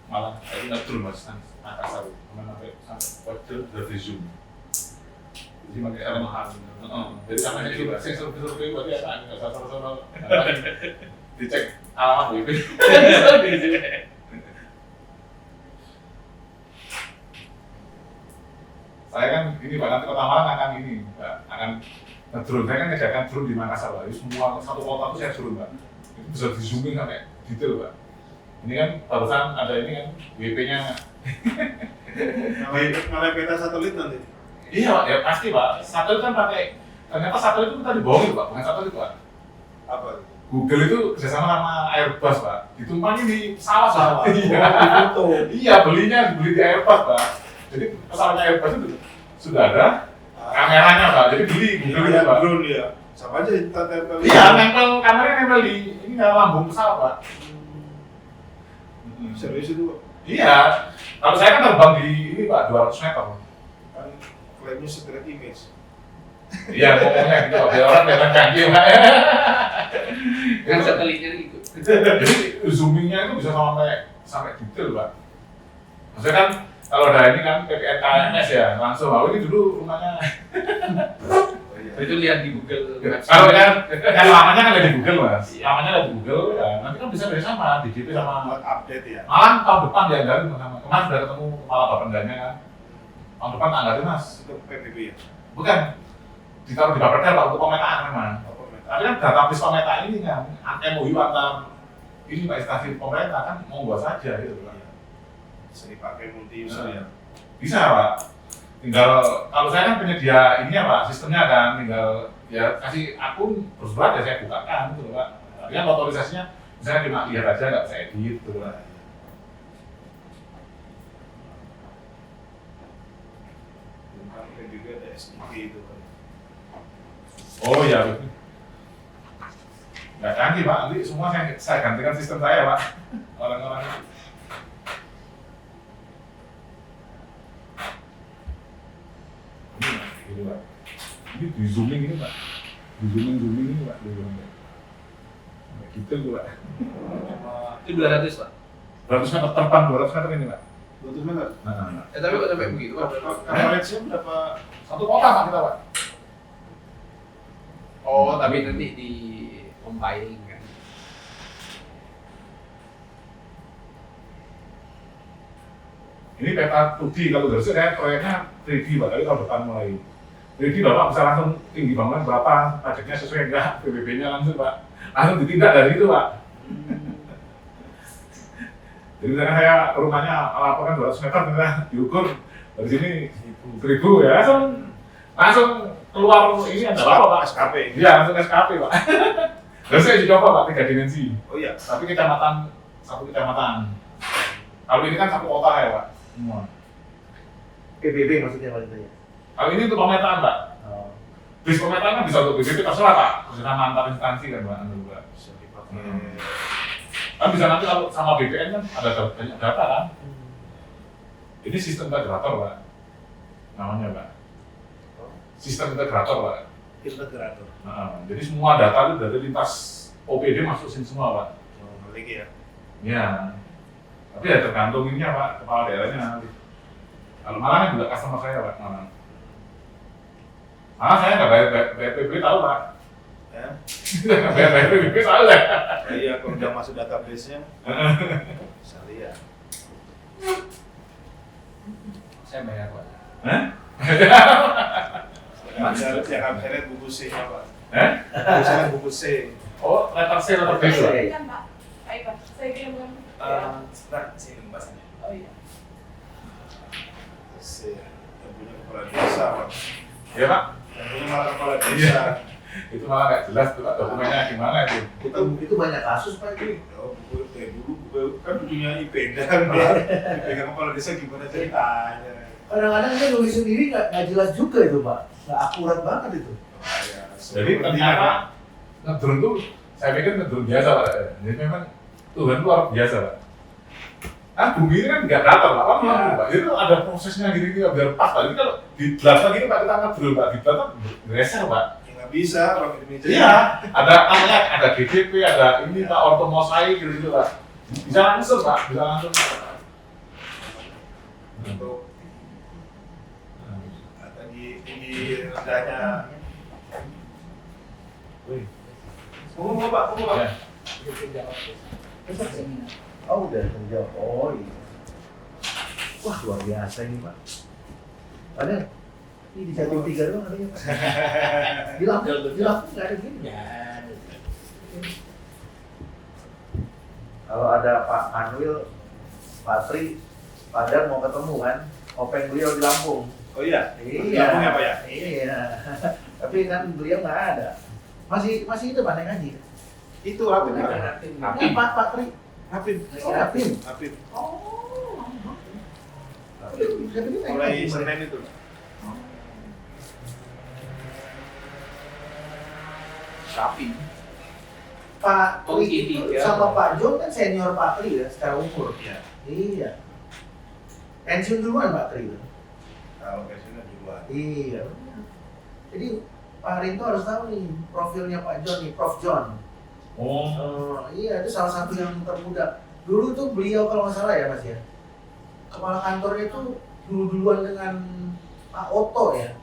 Malah saya nggak turun mas, Makassar, sampai dari Zoom. Jadi pakai remahan. Jadi sampai itu survei berarti ada nggak salah dicek alamat WP. Saya kan ini Pak, nanti Kota Malang akan ini Pak, akan drone. Saya kan ngerjakan drone di Makassar Pak. Jadi semua satu kota itu saya drone Pak. Itu bisa di zooming sampai detail Pak. Ini kan barusan ada ini kan WP-nya. Malah peta satelit nanti. Iya Pak, ya pasti Pak. Satelit kan pakai, ternyata satelit itu kita dibohongin Pak, bukan satelit Pak. Apa? Google itu kerjasama sama Airbus Pak, ditumpangin di pesawat Pak. Iya, beli di Airbus Pak. Jadi pesawatnya Airbus itu sudah ada kameranya Pak, jadi beli Google itu Pak. Drone ya. Sama aja kita tempel. Iya, kameranya nempel di ini lambung pesawat Pak. Serius itu Pak? Iya, kalau saya kan terbang di ini Pak, 200 meter. Kan klaimnya secret image. Iya, ngomongnya gitu Pak, biar orang kelihatan canggih Pak. Kan satelitnya gitu. Jadi zoomingnya itu bisa sampai detail Pak. Maksudnya kan kalau ada ini kan PPN KMS ya, langsung, ini dulu rumahnya. Itu lihat di Google. Kalau kan lamanya kan ada di Google Mas, lamanya ada di Google, ya nanti kan bisa dari sama, di DP sama. Buat update ya. Malah tahun depan dianggarin sama, kemarin sudah ketemu kepala Bapendanya kan. Tahun depan anggarin Mas. Untuk PBB ya. Bukan, ditaruh di Bapenda Pak untuk pemetaan memang. Tapi kan database pemetaan ini kan, MOU antar ini Pak instansi pemerintah kan monggo saja gitu Pak. Bisa dipakai multi user ya. Bisa Pak. Tinggal kalau saya kan penyedia ininya Pak, sistemnya kan tinggal ya kasih akun bersurat ya saya bukakan gitu Pak. Tapi kan otorisasinya misalnya cuma lihat aja nggak bisa edit gitu Pak. Dan juga ada SDK itu Pak. Oh iya betul. Nggak canggih Pak, nanti semua saya gantikan sistem saya Pak. Orang-orang ini Pak. Ini di zooming ini Pak. Di zooming ini Pak. Di zooming. Gitu tuh Pak. Itu 200 Pak. 200 meter terbang 200 meter ini Pak. 200 meter. Nah. Tapi kok sampai begitu Pak? Coverage-nya berapa? Satu kota Pak kita Pak. Oh, tapi nanti di compiling kan. Ini peta 2D, kalau dari saya proyeknya 3D Pak, tapi tahun depan mulai 3D Bapak bisa langsung tinggi bangunan berapa, pajaknya sesuai enggak, PBB-nya langsung Pak, langsung ditindak dari itu Pak. Jadi misalnya saya rumahnya laporkan 200 meter, misalnya diukur dari sini 1000 ya, langsung keluar ini ada apa Pak? SKP. Iya, langsung SKP Pak. Dan saya coba Pak 3 dimensi, Oh iya. tapi kecamatan, satu kecamatan. Kalau ini kan satu kota ya Pak. Semua. PBB maksudnya Pak itu ya? Kalau ini untuk pemetaan Pak. Oh. Bis pemetaan kan bisa untuk BPP terserah Pak. Kerjasama antar instansi kan Pak. Bisa dipakai. Kan bisa nanti kalau sama BPN kan ada banyak data kan. Ini sistem integrator Pak. Namanya Pak. Sistem integrator Pak. Integrator. Nah, jadi semua data itu dari lintas OPD masukin semua Pak. Lagi ya. Ya. Tapi ya tergantung ininya Pak, kepala daerahnya nanti. Kalau Malang juga customer saya Pak, Malang. Malah saya nggak bayar PBB tahu Pak. Ya. Nggak bayar PBB tahu ya. Iya, kalau udah masuk database-nya. Bisa lihat. Saya bayar Pak. Hah? Yang bisa lihat buku C-nya Pak. Eh? Bisa lihat buku C. Oh, letter C, letter B Pak. Kan Pak, baik Pak, saya kirim kan. Sebentar, saya bahasanya. Oh iya. C. Yang punya kepala desa Pak. Iya Pak? Yang punya malah kepala desa. Itu malah nggak jelas tuh Pak, dokumennya gimana itu. Itu banyak kasus Pak itu. Oh, buku dulu kan punya IPEDA kan Pak. IPEDA kepala desa gimana ceritanya? kadang-kadang dia nulis sendiri nggak jelas juga itu Pak, nggak akurat banget itu. Jadi ternyata ngedrone tuh, saya pikir ngedrone biasa Pak. Jadi memang Tuhan luar biasa Pak. Kan bumi ini kan nggak datar Pak, kan mampu Pak. Itu ada prosesnya gini biar pas Pak. Jadi kalau di belakang gini Pak, kita ngedrone Pak, di belakang geser Pak. Ya nggak bisa orang Indonesia. Iya, ada GDP, ada ini Pak, ortomosai gitu Pak. Bisa langsung Pak, bisa langsung. Untuk tinggi rendahnya. Ngomong Pak, ngomong Pak. Ya. Oh udah terjawab. Oh iya. Wah luar biasa ini Pak. Padahal ini di Jatim 3 doang adanya Pak. Di Lampung nggak ada gini. Ya. Kalau ada Pak Anwil, Pak Tri, Pak Dan mau ketemu kan, open beliau di Lampung. Oh iya. Iya. Lampung apa ya? Iya. Tapi kan beliau nggak ada. Masih itu Pak naik haji. Itu apa ya? Ini Pak Tri. Hafid. Oh, Hafid. Hafid. Oh. Mulai Senin itu. Tapi Pak Oh, Tri ini itu ya. sama Pak John kan senior Pak Tri ya secara umur. Iya. Iya. Pensiun duluan Pak Tri. Kalau pensiunnya duluan. Iya. Jadi Pak Rinto harus tahu nih profilnya Pak John nih, Prof John. Oh. Iya, itu salah satu yang termuda. Dulu tuh beliau kalau nggak salah ya Mas ya, kepala kantornya itu duluan dengan Pak Oto ya.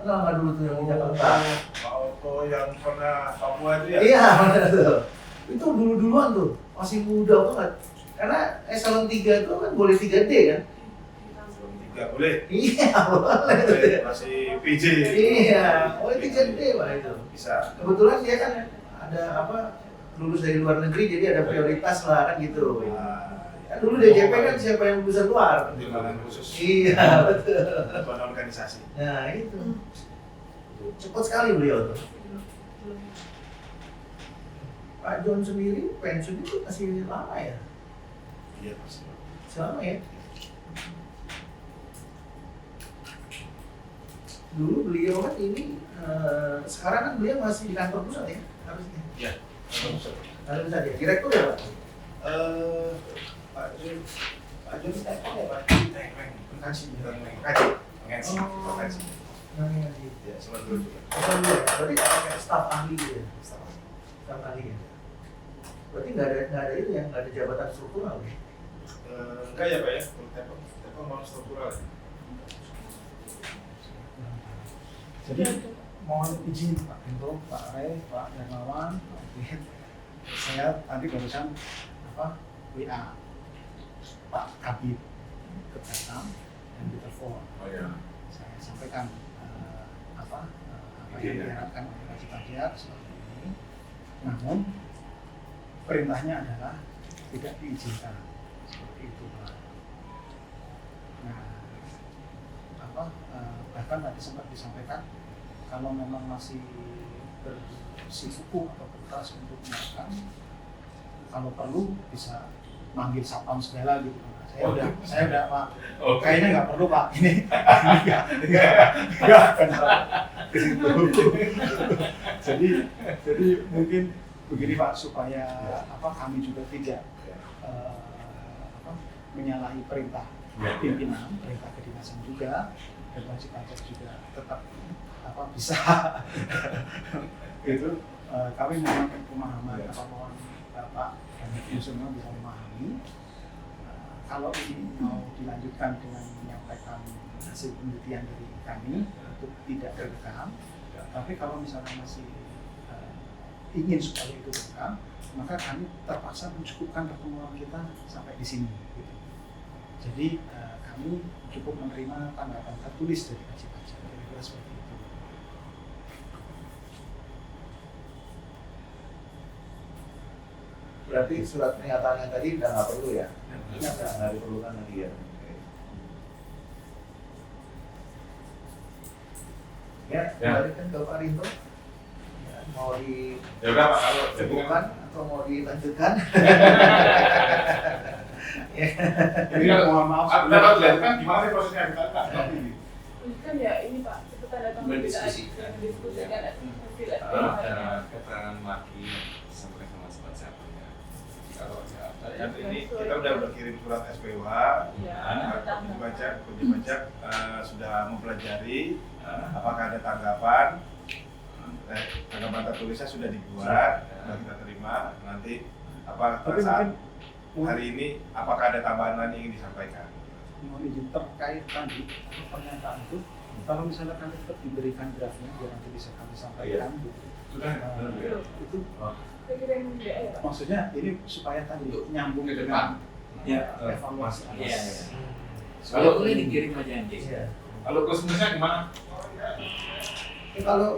Kenal nggak dulu tuh yang di Jakarta? Pak Oto yang pernah Papua itu ya? Iya, benar tuh. Itu duluan tuh, masih muda banget. Karena eselon 3 itu kan boleh 3D kan? Tiga boleh. Iya, boleh. Boleh. Masih PJ. Iya, boleh 3D Pak itu. Bisa. Kebetulan dia kan ada lulus dari luar negeri jadi ada prioritas lah kan gitu. Kan dulu DJP kan siapa yang lulusan luar? Pertimbangan khusus. Iya betul. Kebutuhan organisasi. Nah itu cepat sekali beliau tuh. Pak John sendiri pensiun itu masih lama ya? Iya pasti. Selama ya? Dulu beliau kan ini sekarang kan beliau masih di kantor pusat ya harusnya. Iya. Harus saja. Direktur ya Pak? Pak Jun teknik ya Pak? Teknik. Kasih. Kaji. Pengensi. Oh. Kaji. Nah, iya, iya. Ya, cuma dulu juga. Oh, iya. Berarti kayak staf ahli gitu ya? Staf ahli ya? Berarti nggak ada itu ya? Nggak ada jabatan struktural ya? Enggak ya Pak ya? Teknik mau struktural. Jadi mohon izin Pak Bento, Pak Ray, Pak Hermawan, Pak Wid. Saya tadi barusan WA Pak Kabid ke Batam dan ditelepon. Oh iya. Saya sampaikan apa yang diharapkan oleh wajib pajak seperti ini. Namun perintahnya adalah tidak diizinkan seperti itu Pak. Nah, bahkan tadi sempat disampaikan kalau memang masih bersikukuh atau berkeras untuk melakukan, kalau perlu bisa manggil satpam segala gitu. Saya udah Pak, kayaknya nggak perlu Pak, ini nggak akan ke situ. Jadi mungkin begini Pak, supaya kami juga tidak menyalahi perintah pimpinan, perintah kedinasan juga, dan wajib pajak juga tetap bisa itu kami mohon pemahaman mohon Bapak dan Ibu semua bisa memahami kalau ini mau dilanjutkan dengan menyampaikan hasil penelitian dari kami untuk tidak direkam, tapi kalau misalnya masih ingin supaya itu direkam, maka kami terpaksa mencukupkan pertemuan kita sampai di sini gitu. Jadi kami cukup menerima tanggapan tertulis dari wajib pajak, kira-kira seperti itu. Berarti surat pernyataan yang tadi udah nggak perlu ya? Nggak diperlukan lagi ya? Ya, kembalikan ke Pak Rinto. Ya, mau Ya udah Pak, kalau jadi kan dicukupkan atau mau dilanjutkan? Ini kan mohon maaf. Anda kalau dilanjutkan gimana sih prosesnya kita nggak ngerti. Kan ya ini Pak, itu tanda tangan Mendiskusikan. mendiskusikan hasil keterangan lagi sampai sama siapa-siapanya. Kalau ada Dan ini kita udah berkirim surat SPWH, Ya. wajib pajak sudah mempelajari apakah ada tanggapan. Tanggapan tertulisnya sudah dibuat, sudah kita terima. Nanti apa Tapi saat mungkin hari ini apakah ada tambahan lain yang ingin disampaikan? mohon izin terkait tadi pernyataan itu, kalau misalnya kami tetap diberikan draftnya biar nanti bisa kami sampaikan gitu. Sudah, benar ya. Itu Saya kira yang dia ya Pak. maksudnya ini supaya tadi nyambung ke dengan depan. ya evaluasi. Iya. Kalau- Kalau boleh dikirim aja nanti. Iya. Kalau kesemuanya gimana? Ya, kalau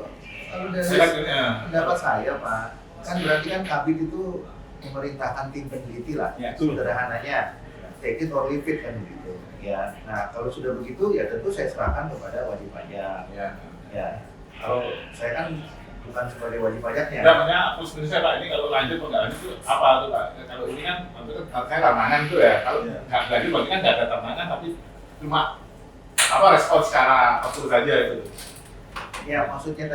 dari Silakan. pendapat saya Pak, kan berarti kan Kabit itu memerintahkan tim peneliti lah, Ya, sederhananya take it or leave it kan begitu. Ya, nah kalau sudah begitu ya tentu saya serahkan kepada wajib pajak. Ya. Ya, kalau saya kan bukan sebagai wajib pajaknya. Namanya sebenarnya Pak, ini kalau lanjut atau nggak lanjut itu apa tuh Pak? Kalau ini kan saya tantangan itu ya, kalau Iya. nggak lanjut berarti kan nggak ada tantangan tapi cuma apa respon secara absurd saja itu. Ya maksudnya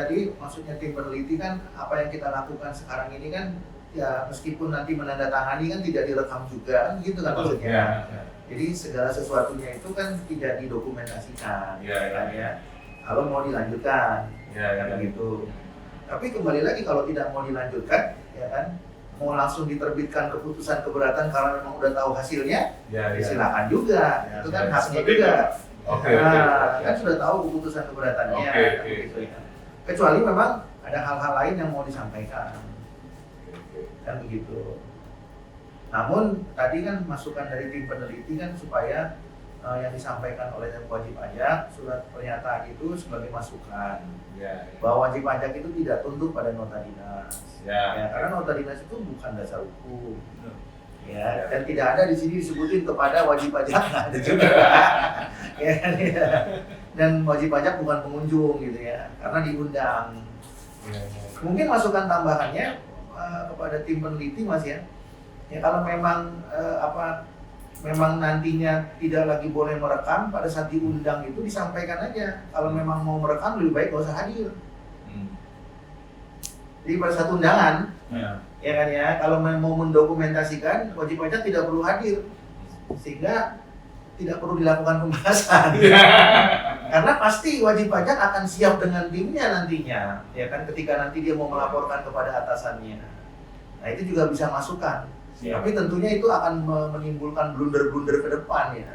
tim peneliti kan apa yang kita lakukan sekarang ini kan ya meskipun nanti menandatangani kan tidak direkam juga kan gitu kan maksudnya. Ya. Jadi segala sesuatunya itu kan tidak didokumentasikan, Iya, iya. kan ya. Kalau mau dilanjutkan, Ya, kan begitu. Tapi kembali lagi kalau tidak mau dilanjutkan, ya kan, mau langsung diterbitkan keputusan keberatan karena memang udah tahu hasilnya, Ya, ya silakan juga. Ya, Itu kan ya. haknya Seperti juga. Oke, Nah, oke. kan sudah tahu keputusan keberatannya. Oke, kan oke. begitu ya. Kecuali memang ada hal-hal lain yang mau disampaikan, kan begitu. Namun tadi kan masukan dari tim peneliti kan supaya yang disampaikan oleh wajib pajak surat pernyataan itu sebagai masukan Ya. bahwa wajib pajak itu tidak tunduk pada nota dinas. Ya. Ya, karena nota dinas itu bukan dasar hukum. Ya. Dan tidak ada di sini disebutin kepada wajib pajak, nggak ada juga. Ya, ya. Dan wajib pajak bukan pengunjung gitu ya, karena diundang. Mungkin masukan tambahannya kepada tim peneliti Mas ya. Ya kalau memang memang nantinya tidak lagi boleh merekam pada saat diundang itu disampaikan aja. Kalau memang mau merekam lebih baik nggak usah hadir. Jadi pada saat undangan, ya kan ya, kalau mau mendokumentasikan wajib pajak tidak perlu hadir, sehingga tidak perlu dilakukan pembahasan. Karena pasti wajib pajak akan siap dengan timnya nantinya, ya kan, ketika nanti dia mau melaporkan kepada atasannya. Nah itu juga bisa masukan. Tapi tentunya itu akan menimbulkan blunder-blunder ke depan ya. Ya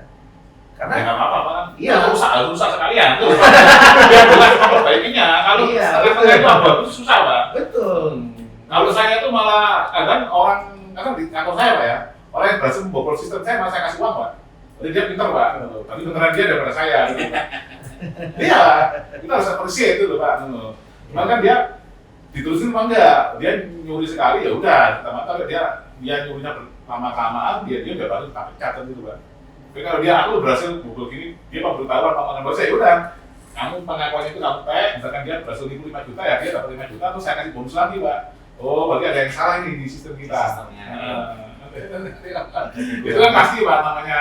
Karena nggak apa-apa kan? Iya. Rusak sekalian tuh. Biar jelas memperbaikinya. Kalau Iya, setengah itu apa? Itu susah Pak. betul. Kalau saya tuh malah kan orang kan di kantor saya Pak ya, orang yang berhasil membobol sistem saya malah saya kasih uang Pak. Jadi dia pintar Pak, tapi pintaran dia daripada saya. Gitu. Iya, kita harus appreciate itu loh Pak. Cuma kan dia diterusin apa enggak? Dia nyuri sekali ya udah, kita mata dia nyurinya lama-kelamaan dia udah baru tak pecat gitu Pak. Tapi kalau dia aku berhasil bobol gini, dia mau beritahu sama nomor saya, udah kamu pengakuan itu kamu tag, misalkan dia berhasil nipu 5 juta ya dia dapat 5 juta terus saya kasih bonus lagi Pak. Oh berarti ada yang salah nih di sistem kita. Sistemnya. Itu kan pasti Pak, namanya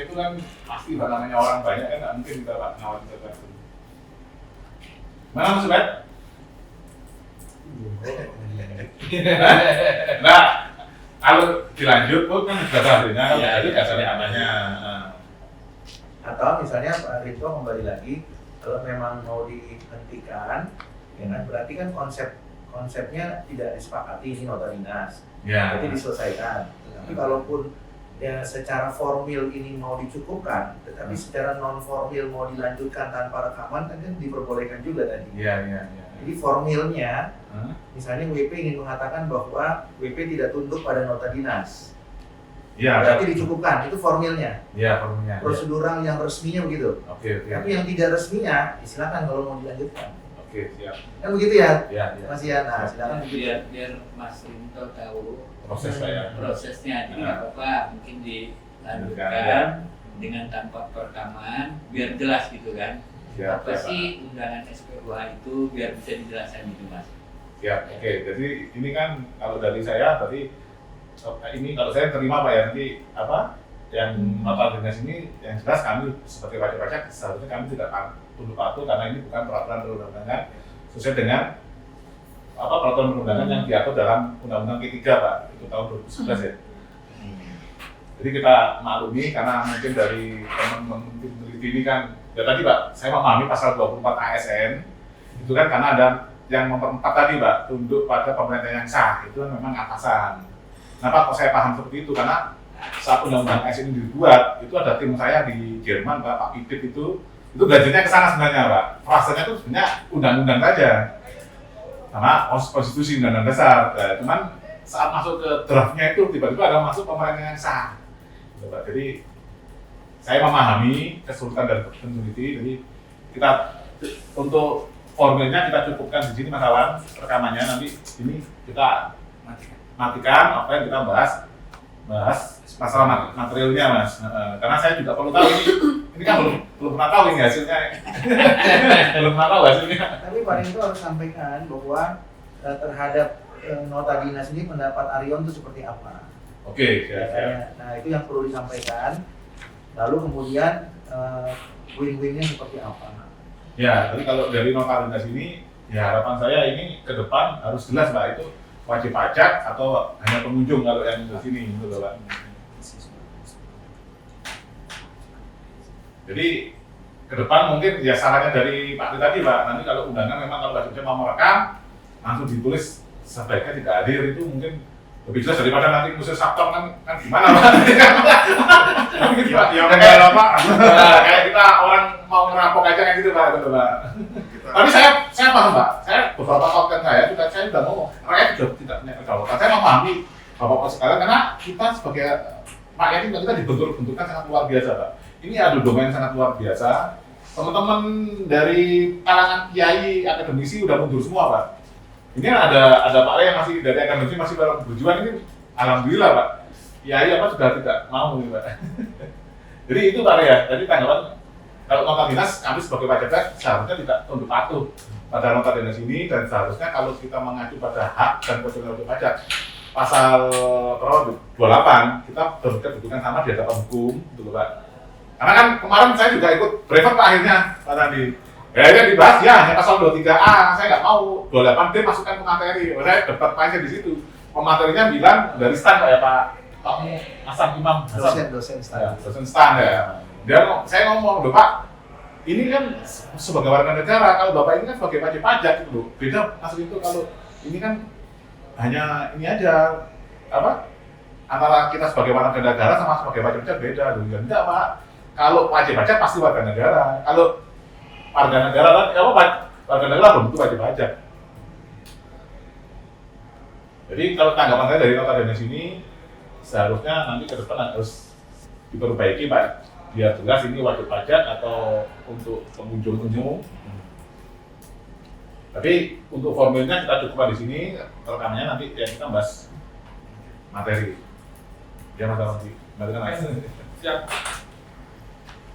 itu kan pasti Pak, namanya orang banyak kan nggak mungkin kita Pak ngawal kita. Mana Mas Ubed? Nah, kalau dilanjut pun kan sudah hasilnya, kan Iya, itu iya. dasarnya namanya. Atau misalnya Pak Ridho kembali lagi, kalau memang mau dihentikan, ya kan, berarti kan konsepnya tidak disepakati ini nota dinas, Ya. berarti diselesaikan. Tapi kalaupun ya secara formil ini mau dicukupkan, tetapi secara non formil mau dilanjutkan tanpa rekaman kan diperbolehkan juga tadi. Iya, iya, iya. Jadi formilnya, Hah? misalnya WP ingin mengatakan bahwa WP tidak tunduk pada nota dinas, Iya, berarti dicukupkan, itu formilnya. iya formulnya. Prosedural yang resminya begitu. Oke, oke. Tapi yang tidak resminya, silakan kalau mau dilanjutkan. Oke, siap. Kan begitu ya, Iya, iya. Mas Ian? Nah, silakan begitu. biar Mas Rinto tahu Proses Pak ya. prosesnya, jadi nggak apa-apa mungkin dilanjutkan Ya. dengan tanpa perekaman biar jelas gitu kan. Siap, Apa siap, sih undangan SPWH itu biar bisa dijelaskan gitu Mas. Siap, oke. Jadi ini kan kalau dari saya tadi ini kalau saya terima Pak ya nanti apa yang nota dinas ini yang jelas kami sebagai wajib pajak seharusnya kami tidak tunduk patuh karena ini bukan peraturan perundang-undangan sesuai dengan peraturan perundang-undangan yang diatur dalam Undang-Undang P3 Pak, itu tahun 2011 ya. Jadi kita maklumi karena mungkin dari teman-teman peneliti ini kan ya tadi Pak, saya memahami pasal 24 ASN itu kan karena ada yang memperempat tadi Pak, tunduk pada pemerintah yang sah, itu kan memang atasan. Kenapa kok saya paham seperti itu? Karena saat undang-undang ASN ini dibuat, itu ada tim saya di Jerman Pak Pipit itu gajinya ke sana sebenarnya Pak. Frasanya itu sebenarnya undang-undang saja. Karena konstitusi undang-undang dasar. Nah, cuman saat masuk ke draftnya itu tiba-tiba ada masuk pemerintah yang sah. Gitu, Pak. Jadi saya memahami kesulitan dari peneliti, jadi kita untuk formilnya kita cukupkan di sini masalah rekamannya, nanti ini kita matikan apa yang kita bahas masalah materialnya Mas. Karena saya juga perlu tahu ini kan belum pernah tahu ini hasilnya. Belum pernah tahu hasilnya. Tapi Pak Rinto harus sampaikan bahwa terhadap nota dinas ini pendapat Arion itu seperti apa. Oke, siap. Nah itu yang perlu disampaikan. Lalu kemudian win-winnya seperti apa. Ya, tapi kalau dari nota dinas ini, ya harapan saya ini ke depan harus jelas Pak, itu wajib pajak atau hanya pengunjung kalau yang di sini gitu loh Pak. Jadi ke depan mungkin ya sarannya dari Pak Tri tadi Pak, nanti kalau undangan memang kalau wajibnya mau merekam langsung ditulis sebaiknya tidak hadir, itu mungkin lebih jelas daripada nanti musuh sabtor kan gimana Pak? Ya enggak Pak. Kayak kita orang mau ngerampok aja kayak gitu Pak, betul Pak. Tapi saya paham Pak, saya beberapa konten saya udah ngomong, rakyat juga tidak punya kedaulatan. Saya memahami Bapak sekalian karena kita sebagai rakyat itu kita dibentuk-bentukkan sangat luar biasa Pak. Ini ada domain sangat luar biasa. Teman-teman dari kalangan kiai akademisi udah mundur semua Pak. Ini ada Pak Le yang masih dari akademisi masih berjuang, ini alhamdulillah Pak. Kiai apa sudah tidak mau nih Pak. Jadi itu Pak Le ya. Jadi tanggapan kalau nota dinas kami sebagai pajak seharusnya tidak tunduk patuh pada nota dinas ini, dan seharusnya kalau kita mengacu pada hak dan kewajiban wajib pajak pasal 28 kita berkedudukan sama di hadapan hukum, gitu Pak. Karena kan kemarin saya juga ikut brevet Pak akhirnya Pak Tandi. Ya ini dibahas ya hanya pasal 23A, saya nggak mau 28D masukkan ke materi. Saya dapat pakai di situ. Pematerinya bilang dari stan Pak ya Pak Hasan Imam Dosen dosen stan ya. Saya ngomong, loh Pak, ini kan sebagai warga negara, kalau Bapak ini kan sebagai wajib pajak gitu loh. Beda Mas Rinto kalau ini kan hanya ini aja, antara kita sebagai warga negara sama sebagai wajib pajak beda loh. Ya enggak Pak, kalau wajib pajak pasti warga negara. Kalau warga negara kan, warga negara belum tentu wajib pajak. Jadi kalau tanggapan saya dari nota dinas ini, seharusnya nanti ke depan harus diperbaiki Pak. Biar jelas ini wajib pajak atau untuk pengunjung. Tapi untuk formilnya kita cukupkan di sini, rekamannya nanti ya kita bahas materi. Ya Mas Ardi, siap.